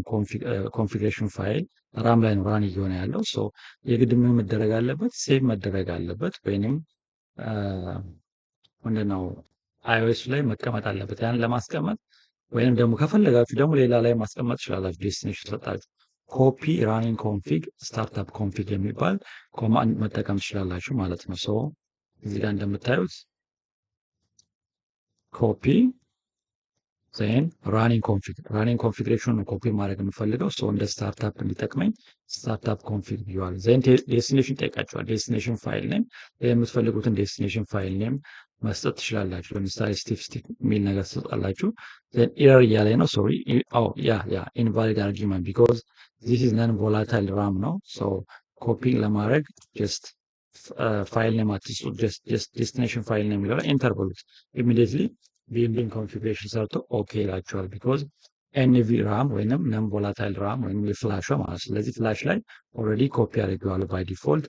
ኮንፊግሬሽን ፋይል ራም ላይ ነው ራን እየሆነ ያለው። የግድ ምን መደረግ አለበት? ሴቭ መደረግ አለበት ወይንም ምንድነው አይኦኤስ ላይ መቀመጥ አለበት። ያን ለማስቀመጥ ወይንም ደግሞ ከፈለጋችሁ ደግሞ ሌላ ላይ ማስቀመጥ ትችላላችሁ። ዴስቲኔሽን ሰጣችሁ ኮፒ ራኒንግ ኮንፊግ ስታርታፕ ኮንፊግ የሚባል ኮማንድ መጠቀም ትችላላችሁ ማለት ነው። እዚህ ጋር እንደምታዩት ኮፒ ዜን ራኒንግ ኮንፊግሬሽኑን ኮፒ ማድረግ የምፈልገው እንደ ስታርታፕ እንዲጠቅመኝ ስታርታፕ ኮንፊግ ይዋል። ዜን ዴስቲኔሽን ጠይቃችኋል። ዴስቲኔሽን ፋይል ኔም የምትፈልጉትን ዴስቲኔሽን ፋይል ኔም መስጠት ትችላላችሁ። ለምሳሌ ስቲክ የሚል ነገር ትሰጣላችሁ። ዜን ኤረር እያለ ነው። ሶሪ ኢንቫሊድ አርጊመንት ቢኮዝ ዚስ ኢዝ ነን ቮላታይል ራም ነው። ኮፒ ለማድረግ ጀስት ፋይል ኔም አትስጡ። ጀስት ዴስቲኔሽን ፋይል ኔም የሚለው ላይ ኤንተር በሉት። ኢሚዲየትሊ ቢልዲንግ ኮንፊግሬሽን ሰርቶ ኦኬ ይላቸዋል። ቢኮዝ ኤንቪ ራም ወይንም ነን ቮላታይል ራም ወይንም የፍላሽ ማለት ስለዚህ ፍላሽ ላይ ኦልሬዲ ኮፒ አድርገዋለሁ ባይ ዲፎልት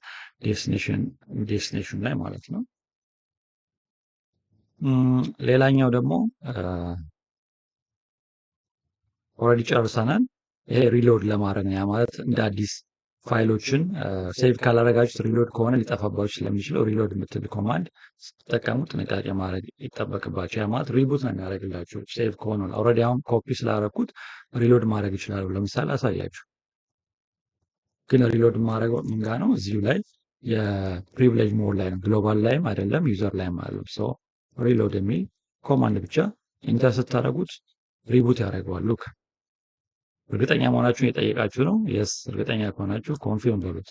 ዴስቲኔሽን ላይ ማለት ነው። ሌላኛው ደግሞ ኦልሬዲ ጨርሰናል። ይሄ ሪሎድ ለማድረግ ነው። ያ ማለት እንደ አዲስ ፋይሎችን ሴቭ ካላረጋችሁት ሪሎድ ከሆነ ሊጠፋባችሁ ስለሚችለው ሪሎድ የምትል ኮማንድ ስትጠቀሙ ጥንቃቄ ማድረግ ይጠበቅባቸው። ያ ማለት ሪቡት ነው የሚያደርግላችሁ ሴቭ ከሆነ። ኦልሬዲ አሁን ኮፒ ስላደረኩት ሪሎድ ማድረግ ይችላሉ። ለምሳሌ አሳያችሁ። ግን ሪሎድ ማድረግ ምን ጋር ነው? እዚሁ ላይ የፕሪቪሌጅ ሞድ ላይ ነው። ግሎባል ላይም አይደለም ዩዘር ላይም አይደለም። ሪሎድ የሚል ኮማንድ ብቻ ኢንተር ስታደርጉት ሪቡት ያደርገዋል። ሉክ እርግጠኛ መሆናችሁን የጠየቃችሁ ነው። የስ እርግጠኛ ከሆናችሁ ኮንፊርም በሉት።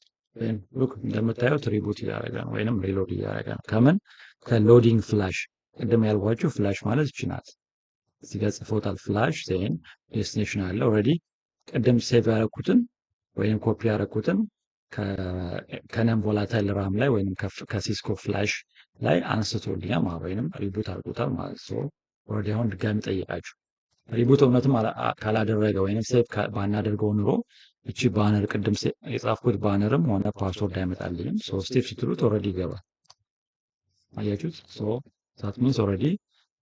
ሉክ እንደምታዩት ሪቡት እያደረገ ነው ወይንም ሪሎድ እያደረገ ነው። ከምን ከሎዲንግ ፍላሽ። ቅድም ያልኳችሁ ፍላሽ ማለት እቺ ናት። እዚህ ጋር ጽፎታል። ፍላሽ ዜን ዴስቲኔሽን አለ። ኦልሬዲ ቅድም ሴቭ ያደረኩትን ወይንም ኮፒ ያደረኩትን ከነን ቮላታይል ራም ላይ ወይንም ከሲስኮ ፍላሽ ላይ አንስቶልኛል ማለት ወይንም ሪቡት አድርጎታል ማለት ነው። ኦልሬዲ አሁን ድጋሚ ጠይቃችሁ ሪቡት እውነትም ካላደረገ ወይንም ሴቭ ባናደርገው ኑሮ እቺ ባነር ቅድም የጻፍኩት ባነርም ሆነ ፓስወርድ አይመጣልኝም። ስቴፕ ስትሉት ኦልሬዲ ይገባል። አያችሁት? ዛት ሚንስ ኦልሬዲ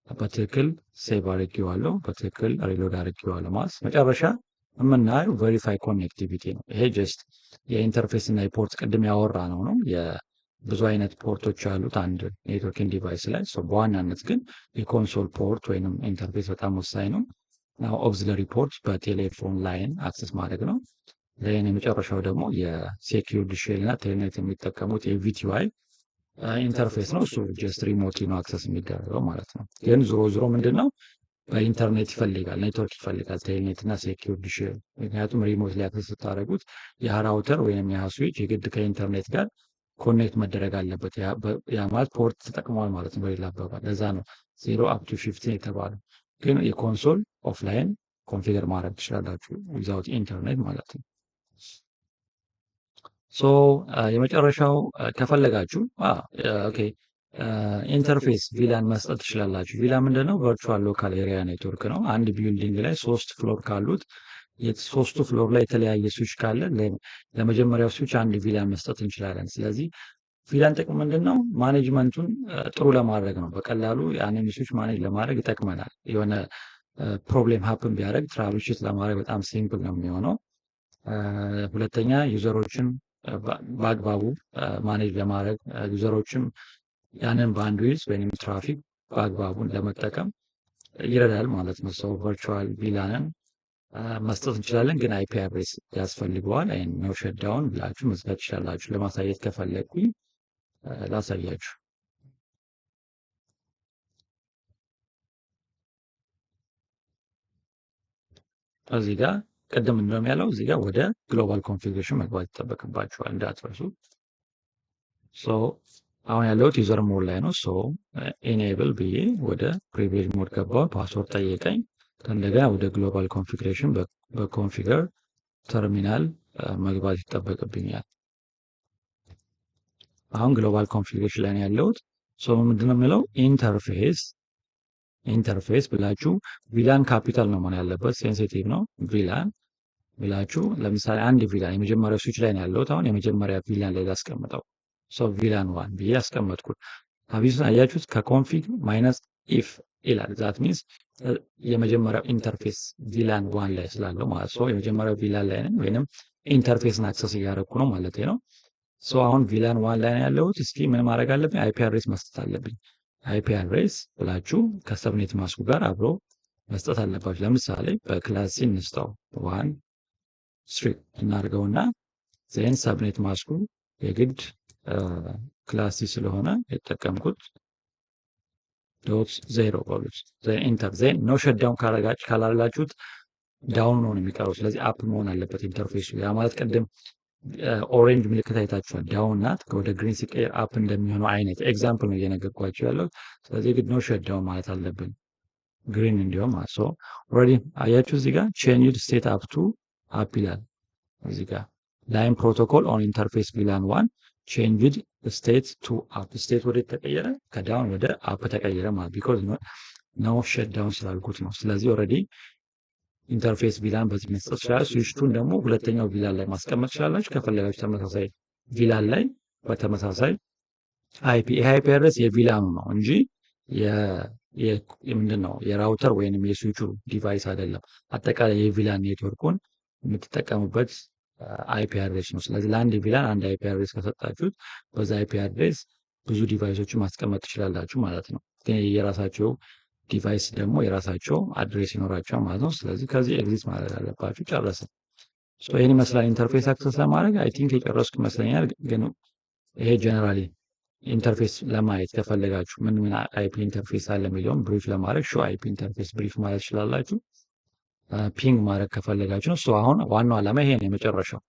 በትክክል ሴቭ አድርጌዋለሁ፣ በትክክል ሪሎድ አድርጌዋለሁ ማለት። መጨረሻ የምናየው ቬሪፋይ ኮኔክቲቪቲ ነው። ይሄ ጀስት የኢንተርፌስ እና የፖርት ቅድም ያወራ ነው። ብዙ አይነት ፖርቶች ያሉት አንድ ኔትወርኪንግ ዲቫይስ ላይ በዋናነት ግን የኮንሶል ፖርት ወይንም ኢንተርፌስ በጣም ወሳኝ ነው። ኦግዚለሪ ፖርት በቴሌፎን ላይን አክሰስ ማድረግ ነው። ላይን የመጨረሻው ደግሞ የሴኪዩርድ ሼል እና ቴልኔት የሚጠቀሙት የቪቲዋይ ኢንተርፌስ ነው። እሱ ጀስት ሪሞትሊ ነው አክሰስ የሚደረገው ማለት ነው። ግን ዞሮ ምንድነው በኢንተርኔት ይፈልጋል፣ ኔትወርክ ይፈልጋል፣ ቴልኔት እና ሴኪዩርድ ሼል። ምክንያቱም ሪሞትሊ አክሰስ ስታደርጉት ያ ራውተር ወይም ያ ስዊች የግድ ከኢንተርኔት ጋር ኮኔክት መደረግ አለበት። ያ ማለት ፖርት ተጠቅሟል ማለት ነው በሌላ አባባል። ለዛ ነው 0 up to 15 የተባለው። ግን የኮንሶል ኦፍላይን ኮንፊገር ማድረግ ትችላላችሁ ዊዛውት ኢንተርኔት ማለት ነው። የመጨረሻው ከፈለጋችሁ ኢንተርፌስ ቪላን መስጠት ትችላላችሁ። ቪላ ምንድነው? ቨርቹዋል ሎካል ኤሪያ ኔትወርክ ነው። አንድ ቢልዲንግ ላይ 3 ፍሎር ካሉት የሶስቱ ፍሎር ላይ የተለያየ ስዊች ካለ ለመጀመሪያው ስዊች አንድ ቪላን መስጠት እንችላለን። ስለዚህ ቪላን ጥቅም ምንድነው? ማኔጅመንቱን ጥሩ ለማድረግ ነው። በቀላሉ ያንን ስዊች ማኔጅ ለማድረግ ይጠቅመናል። የሆነ ፕሮብሌም ሀፕን ቢያደርግ ትራብልሹት ለማድረግ በጣም ሲምፕል ነው የሚሆነው። ሁለተኛ ዩዘሮችን በአግባቡ ማኔጅ ለማድረግ ዩዘሮችም ያንን ባንድዊድዝ ወይም ትራፊክ በአግባቡ ለመጠቀም ይረዳል ማለት ነው። ቨርቹዋል ቪላንን መስጠት እንችላለን፣ ግን አይፒ አድሬስ ያስፈልገዋል። ነው ሸዳውን ብላችሁ መዝጋት ትችላላችሁ። ለማሳየት ከፈለግኩኝ ላሳያችሁ። እዚህ ጋር ቅድም እንደውም ያለው እዚህ ጋር ወደ ግሎባል ኮንፊግሬሽን መግባት ይጠበቅባችኋል እንዳትረሱ። ሶ አሁን ያለሁት ዩዘር ሞድ ላይ ነው። ሶ ኢኔብል ብዬ ወደ ፕሪቪሌጅ ሞድ ገባሁ። ፓስወርድ ጠየቀኝ። እንደገና ወደ ግሎባል ኮንፊግሬሽን በኮንፊገር ተርሚናል መግባት ይጠበቅብኛል። አሁን ግሎባል ኮንፊግሬሽን ላይ ነው ያለሁት። ሶ ምንድነው የሚለው ኢንተርፌስ ብላችሁ ቪላን ካፒታል ነው መሆን ያለበት፣ ሴንሲቲቭ ነው። ቪላን ብላችሁ ለምሳሌ አንድ ቪላን የመጀመሪያው ስዊች ላይ ነው ያለሁት። አሁን የመጀመሪያ ቪላን ላይ ላስቀምጠው። ሶ ቪላን ዋን ብዬ ያስቀመጥኩት አቢሱን አያችሁት። ከኮንፊግ ማይነስ ኢፍ ይላል። ዛት ሚንስ የመጀመሪያው ኢንተርፌስ ቪላን ዋን ላይ ስላለው ማለት ነው። የመጀመሪያው ቪላን ላይ ነኝ ወይንም ኢንተርፌስን አክሰስ እያደረኩ ነው ማለት ነው። ሶ አሁን ቪላን ዋን ላይ ነው ያለሁት። እስኪ ምን ማድረግ አለብኝ? አይፒ አድሬስ መስጠት አለብኝ። አይፒ አድሬስ ብላችሁ ከሰብኔት ማስኩ ጋር አብሮ መስጠት አለባችሁ። ለምሳሌ በክላስ ሲ እንስጠው 1 እናድርገውና ዜን ሰብኔት ማስኩ የግድ ክላስ ሲ ስለሆነ የተጠቀምኩት ዶት 0 በሉት። ዜን ኢንተር። ዜን ኖ ሸዳውን ካላላችሁት ዳውን ነው የሚቀረው። ስለዚህ አፕ መሆን አለበት ኢንተርፌሱ። ያ ማለት ቅድም ኦሬንጅ ምልክት አይታችኋል። ዳውን ናት ወደ ግሪን ሲቀየር አፕ እንደሚሆነው አይነት ኤግዛምፕል ነው እየነገርኳቸው ያለው። ስለዚህ ግድ ኖ ሸዳውን ማለት አለብን ግሪን እንዲሆን ማለት ነው። ኦልሬዲ አያችሁ እዚህ ጋር ቼንጅድ ስቴት አፕ ቱ አፕ ይላል። እዚህ ጋር ላይን ፕሮቶኮል ኦን ኢንተርፌስ ቪላን ዋን ቼንጅድ ስቴት ቱ አፕ። ስቴት ወደ ተቀየረ ከዳውን ወደ አፕ ተቀየረ ማለት ቢኮዝ ኖ ሸዳውን ስላልኩት ነው። ስለዚህ ኦልሬዲ ኢንተርፌስ ቪላን በዚህ መስጠት ይችላል። ስዊችቱን ደግሞ ሁለተኛው ቪላን ላይ ማስቀመጥ ይችላላችሁ። ከፈለጋችሁ ተመሳሳይ ቪላን ላይ በተመሳሳይ አይፒ አይፒ አድሬስ የቪላኑ ነው እንጂ ምንድን ነው የራውተር ወይንም የስዊቹ ዲቫይስ አይደለም። አጠቃላይ የቪላን ኔትወርኩን የምትጠቀሙበት አይፒ አድሬስ ነው። ስለዚህ ለአንድ ቪላን አንድ አይፒ አድሬስ ከሰጣችሁት በዛ አይፒ አድሬስ ብዙ ዲቫይሶችን ማስቀመጥ ትችላላችሁ ማለት ነው። ግን የራሳቸው ዲቫይስ ደግሞ የራሳቸው አድሬስ ይኖራቸዋል ማለት ነው። ስለዚህ ከዚህ ኤግዚት ማድረግ አለባችሁ። ጨረስን። ይህን ይመስላል ኢንተርፌስ አክሰስ ለማድረግ አይ ቲንክ የጨረስኩ ይመስለኛል። ግን ይሄ ጀነራሊ ኢንተርፌስ ለማየት ከፈለጋችሁ ምን ምን አይፒ ኢንተርፌስ አለ የሚለውን ብሪፍ ለማድረግ ሾ አይፒ ኢንተርፌስ ብሪፍ ማለት ትችላላችሁ። ፒንግ ማድረግ ከፈለጋችሁ ነው። አሁን ዋናው ዓላማ ይሄ ነው የመጨረሻው።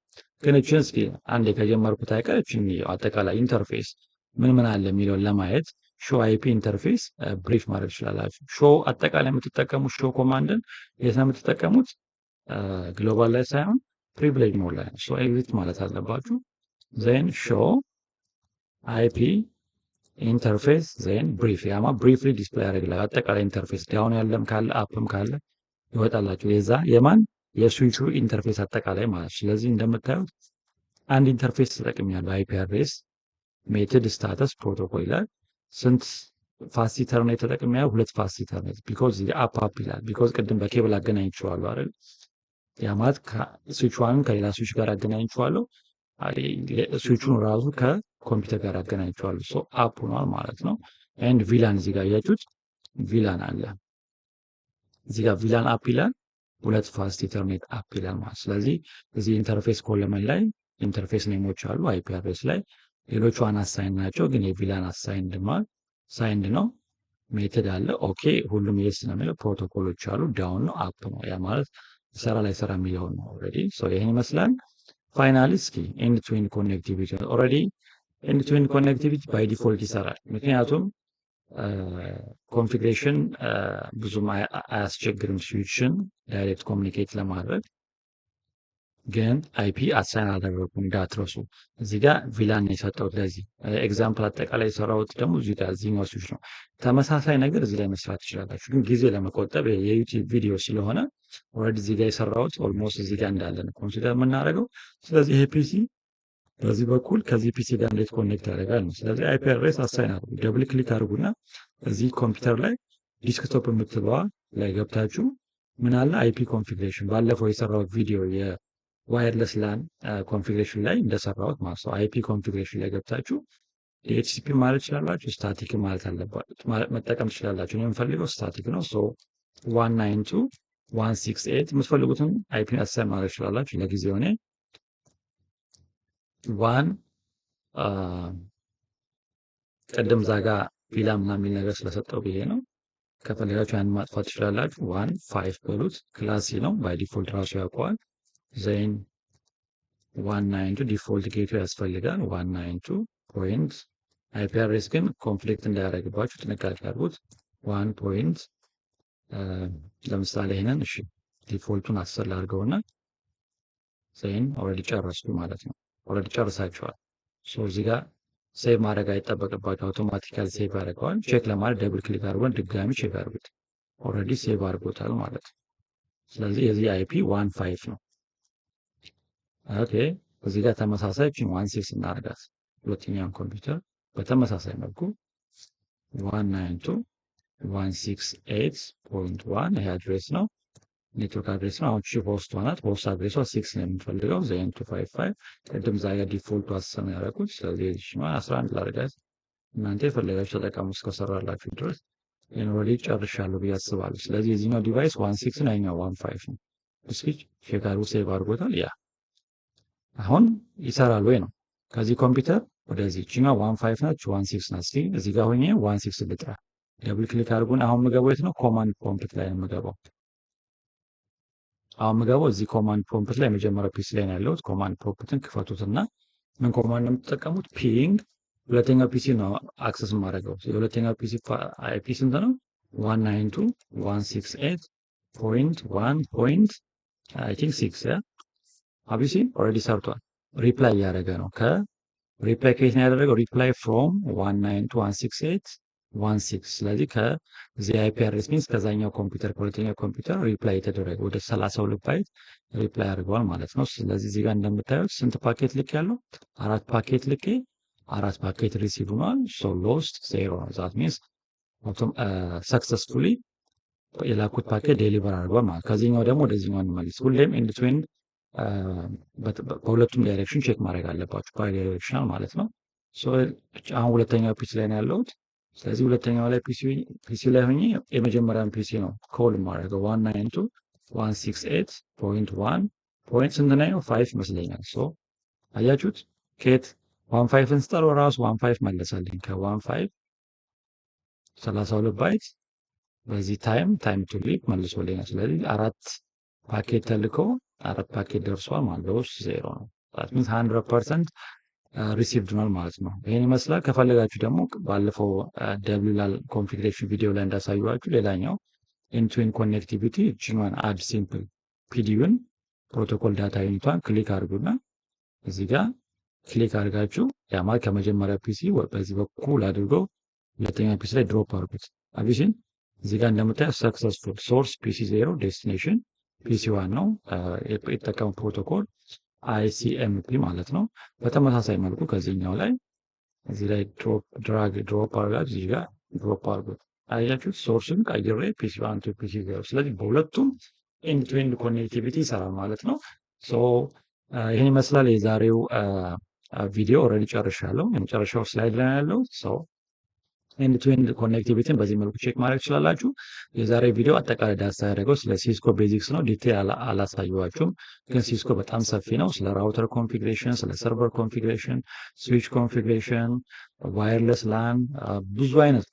ግን እችን እስኪ አንዴ ከጀመርኩት አይቀር እችን አጠቃላይ ኢንተርፌስ ምን ምን አለ የሚለውን ለማየት ሾ አይፒ ኢንተርፌስ ብሪፍ ማድረግ ትችላላችሁ። ሾ አጠቃላይ የምትጠቀሙት ሾ ኮማንድን የት ነው የምትጠቀሙት? ግሎባል ላይ ሳይሆን ፕሪቪሌጅ ሞድ ላይ ነው። ሶ ኤግዚት ማለት አለባችሁ። ዜን ሾ አይፒ ኢንተርፌስ ዜን ብሪፍ። ያማ ብሪፍሊ ዲስፕሌይ ያደርግላል አጠቃላይ ኢንተርፌስ ዳውን ያለም ካለ አፕም ካለ ይወጣላችሁ። የዛ የማን የስዊቹ ኢንተርፌስ አጠቃላይ ማለት። ስለዚህ እንደምታዩት አንድ ኢንተርፌስ ተጠቅሜያለሁ። አይፒ አድሬስ ሜትድ ስታተስ ፕሮቶኮል ይላል። ስንት ፋስት ኢተርኔት ተጠቅሜያለሁ? 2 ፋስት ኢተርኔት ቢኮዝ አፕ ይላል። ቢኮዝ ቅድም በኬብል አገናኝቼዋለሁ አይደል? ያ ማለት ስዊች ዋንን ከሌላ ስዊች ጋር አገናኝቼዋለሁ። ስዊቹን ራሱ ከኮምፒውተር ጋር አገናኝቼዋለሁ። ሶ አፕ ሆኗል ማለት ነው። ኤንድ ቪላን እዚህ ጋር ያያችሁት ቪላን አለ። እዚህ ጋር ቪላን አፕ ይላል። 2 ፋስት ኢተርኔት አፕ ይላል ማለት። ስለዚህ እዚህ ኢንተርፌስ ኮለመን ላይ ኢንተርፌስ ኔሞች አሉ። አይፒ አድሬስ ላይ ሌሎቹ አናሳይን ናቸው፣ ግን የቪላን አሳይንድ ማለት ሳይንድ ነው። ሜተድ አለ። ኦኬ ሁሉም የስ ነው የሚለው። ፕሮቶኮሎች አሉ። ዳውን ነው አፕ ነው። ያ ማለት ሰራ ላይ ሰራ የሚለውን ነው። ኦልሬዲ ሶ ይሄን ይመስላል። ፋይናሊ እስኪ ኤንድ ቱ ኤንድ ኮኔክቲቪቲ ኦልሬዲ ኤንድ ቱ ኤንድ ኮኔክቲቪቲ ባይ ዲፎልት ይሰራል። ምክንያቱም ኮንፊግሬሽን ብዙም አያስቸግርም ስዊችን ዳይሬክት ኮሚኒኬት ለማድረግ። ግን አይፒ አሳይን አደረጉ እንዳትረሱ። እዚህ ጋር ቪላን የሰጠሁት ለዚህ ኤግዛምፕል አጠቃላይ የሰራሁት ደግሞ እዚህ ጋር እዚህኛው ስዊች ነው። ተመሳሳይ ነገር እዚህ ላይ መስራት ትችላላችሁ። ግን ጊዜ ለመቆጠብ የዩቲዩብ ቪዲዮ ስለሆነ ኦልሬዲ እዚህ ጋር የሰራሁት ኦልሞስት እዚህ ጋር እንዳለ ነው ኮንሲደር የምናደርገው። ስለዚህ ይሄ ፒሲ በዚህ በኩል ከዚህ ፒሲ ጋር እንዴት ኮኔክት ያደርጋል ነው። ስለዚህ አይፒ አድሬስ አሳይን አድርጉ። ደብል ክሊክ አድርጉና እዚህ ኮምፒውተር ላይ ዲስክቶፕ የምትለዋ ላይ ገብታችሁ ምን አለ አይፒ ኮንፊግሬሽን ባለፈው የሰራሁት ቪዲዮ የዋየርለስ ላን ኮንፊግሬሽን ላይ እንደሰራሁት ማለት ነው። አይፒ ኮንፊግሬሽን ላይ ገብታችሁ ዲኤችሲፒ ማለት ትችላላችሁ፣ ስታቲክ ማለት አለባችሁ መጠቀም ትችላላችሁ። እኔ የምፈልገው ስታቲክ ነው። ሶ 192 168 የምትፈልጉትን አይፒ አሳይን ማድረግ ትችላላችሁ። ለጊዜው እኔ 1 ቅድም ዛጋ ቪላ ምናምን የሚል ነገር ስለሰጠው ብዬ ነው። ከፈለጋችሁ ያን ማጥፋት ትችላላችሁ። 1.5 በሉት። ክላሲ ነው ባይ ዲፎልት ራሱ ያውቀዋል። ዜን 192 ዲፎልት ጌቱ ያስፈልጋል። 192 ፖይንት አይፒ አድሬስ ግን ኮንፍሊክት እንዳያደርግባችሁ ጥንቃቄ አድርጉት። 1 ፖይንት ለምሳሌ ይሄንን እሺ ዲፎልቱን 10 ላድርገውና ዜን ኦልሬዲ ጨረስኩ ማለት ነው። ኦልሬዲ ጨርሳችኋል። ሶ እዚህ ጋር ሴቭ ማድረግ አይጠበቅባችሁ፣ አውቶማቲካሊ ሴቭ ያደርገዋል። ቼክ ለማድረግ ደብል ክሊክ አድርገን ድጋሚ ቼክ አድርጉት። ኦልሬዲ ሴቭ አድርጎታል ማለት ነው። ስለዚህ የዚህ አይፒ 15 ነው። ኦኬ እዚህ ጋር ተመሳሳይ 16 እናደርጋት። ሁለተኛውን ኮምፒውተር በተመሳሳይ መልኩ 192.168.1 ይሄ አድሬስ ነው፣ ኔትወርክ አድሬስ ነው። አሁን ቺ ሆስት ናት። ሆስት አድሬሷ 6 ነው የምንፈልገው። ዜን 255 ቅድም ዛጋ ዲፎልቱ 10 ነው ያደረኩት። ስለዚህ እዚህ 11 ላድርጋት። እናንተ የፈለጋችሁ ተጠቀሙ እስከሰራላችሁ ድረስ። ይሄን ኦልሬዲ ጨርሻለሁ ብዬ አስባለሁ። ስለዚህ የዚህኛው ዲቫይስ 16 ነው፣ ያኛው 15 ነው። እስኪ ቼክ አድርጉ። ሴቭ አድርጎታል። ያ አሁን ይሰራል ወይ ነው። ከዚህ ኮምፒውተር ወደዚህ ቺኛው 15 ናት፣ 16 ናት። እስኪ እዚህ ጋር ሆኜ 16 ልጥራ። ደብል ክሊክ አድርጉን። አሁን የምገባው የት ነው? ኮማንድ ፕሮምፕት ላይ ነው የምገባው። አሁን የምገባው እዚህ ኮማንድ ፕሮምፕት ላይ የመጀመሪያው ፒሲ ላይ ነው ያለሁት። ኮማንድ ፕሮምፕትን ክፈቱትና ምን ኮማንድ ነው የምትጠቀሙት? ፒንግ ሁለተኛው ፒሲ ነው አክሰስ የማደርገው። የሁለተኛው ፒሲ አይፒ ስንት ነው? 192.168.1. አይ ቲንክ 6 ያ አቢሲ ኦልሬዲ ሰርቷል። ሪፕላይ እያደረገ ነው። ከሪፕላይ ከየት ነው ያደረገው? ሪፕላይ ፍሮም 192.168.16. ስለዚህ ከዚህ አይፒ አድሬስ ሚንስ ከዛኛው ኮምፒውተር ከሁለተኛው ኮምፒውተር ሪፕላይ የተደረገ ወደ 32 ባይት ሪፕላይ አድርገዋል ማለት ነው። ስለዚህ እዚህ ጋር እንደምታዩት ስንት ፓኬት ልክ ያለው? 4 ፓኬት ልኬ 4 ፓኬት ሪሲቭ ሆኗል። ሶ ሎስት 0 ነው። ዛት ሚንስ ሰክሰስፉሊ የላኩት ፓኬት ዴሊቨር አድርጓል ማለት። ከዚህኛው ደግሞ ወደዚህኛው እንመልስ። ሁሌም ኢንድ ቱ ኢንድ በሁለቱም ዳይሬክሽን ቼክ ማድረግ አለባችሁ፣ ባይ ዳይሬክሽናል ማለት ነው። ሶ አሁን ሁለተኛው ፒሲ ላይ ነው ያለሁት። ስለዚህ ሁለተኛው ላይ ፒሲ ላይ ሆኜ የመጀመሪያውን ፒሲ ነው ኮል ማድረገው 192.168.1 ፖይንት ስንት ነው? 5 ይመስለኛል። ሶ አያችሁት ከየት 15ን ስጠራው ራሱ 15 መለሰልኝ። ከ15 32 ባይት በዚህ ታይም ቱ ሊቭ መልሶልኛል። ስለዚህ 4 ፓኬት ተልኮ 4 ፓኬት ደርሷል ማለት ነው። 0 ነው። that means 100% ሪሲቭድ ነው ማለት ነው። ይሄን ይመስላል። ከፈለጋችሁ ደግሞ ባለፈው ደብሊውላል ኮንፊግሬሽን ቪዲዮ ላይ እንዳሳየዋችሁ ሌላኛው ኢንድ ቱ ኢንድ ኮኔክቲቪቲ እቺን አድ ሲምፕል ፒዲዩን ፕሮቶኮል ዳታ ዩኒቷን ክሊክ አድርጉና እዚህ ጋር ክሊክ አድርጋችሁ ያማ ከመጀመሪያ ፒሲ በዚህ በኩል አድርጎ ሁለተኛ ፒሲ ላይ ድሮፕ አድርጉት። አቢሲን እዚህ ጋር እንደምታዩት ሰክሰስፉል ሶርስ ፒሲ 0 ዴስቲኔሽን ፒሲ 1 ነው የተጠቀሙ ፕሮቶኮል ICMP ማለት ነው። በተመሳሳይ መልኩ ከዚህኛው ላይ እዚህ ላይ ድሮፕ አድርጋችሁ እዚህ ጋር ድሮፕ አድርጉት። አያችሁት ሶርስን ቀይሬ ፒሲ 1 ቱ ፒሲ 0። ስለዚህ በሁለቱም ኢንድ ቱ ኢንድ ኮኔክቲቪቲ ይሰራል ማለት ነው። ሶ ይህን ይመስላል የዛሬው ቪዲዮ። ኦልሬዲ ጨርሻለሁ። የመጨረሻው ስላይድ ላይ ያለው ሰው ኤንድ ቱ ኤንድ ኮኔክቲቪቲን በዚህ መልኩ ቼክ ማድረግ ትችላላችሁ። የዛሬ ቪዲዮ አጠቃላይ ዳሳ ያደረገው ስለ ሲስኮ ቤዚክስ ነው። ዲቴል አላሳየኋችሁም፣ ግን ሲስኮ በጣም ሰፊ ነው። ስለ ራውተር ኮንፊግሬሽን፣ ስለ ሰርቨር ኮንፊግሬሽን፣ ስዊች ኮንፊግሬሽን፣ ዋየርለስ ላን ብዙ አይነት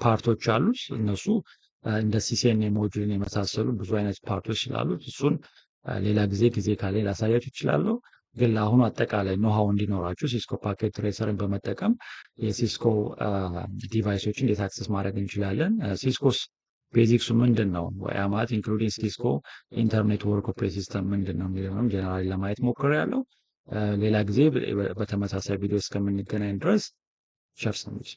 ፓርቶች አሉት። እነሱ እንደ ሲሲኤን ሞጁልን የመሳሰሉ ብዙ አይነት ፓርቶች ስላሉት እሱን ሌላ ጊዜ ካለ ላሳያችሁ እችላለሁ። ግን ለአሁኑ አጠቃላይ ኖሃው እንዲኖራችሁ ሲስኮ ፓኬት ትሬሰርን በመጠቀም የሲስኮ ዲቫይሶችን እንዴት አክሰስ ማድረግ እንችላለን፣ ሲስኮስ ቤዚክሱ ምንድን ነው ማለት ኢንክሉዲንግ ሲስኮ ኢንተርኔት ወርክ ኦፕሬቲንግ ሲስተም ምንድን ነው የሚለውንም ጀነራሊ ለማየት ሞክሬያለሁ። ሌላ ጊዜ በተመሳሳይ ቪዲዮ እስከምንገናኝ ድረስ ቸር ሰንብቱ።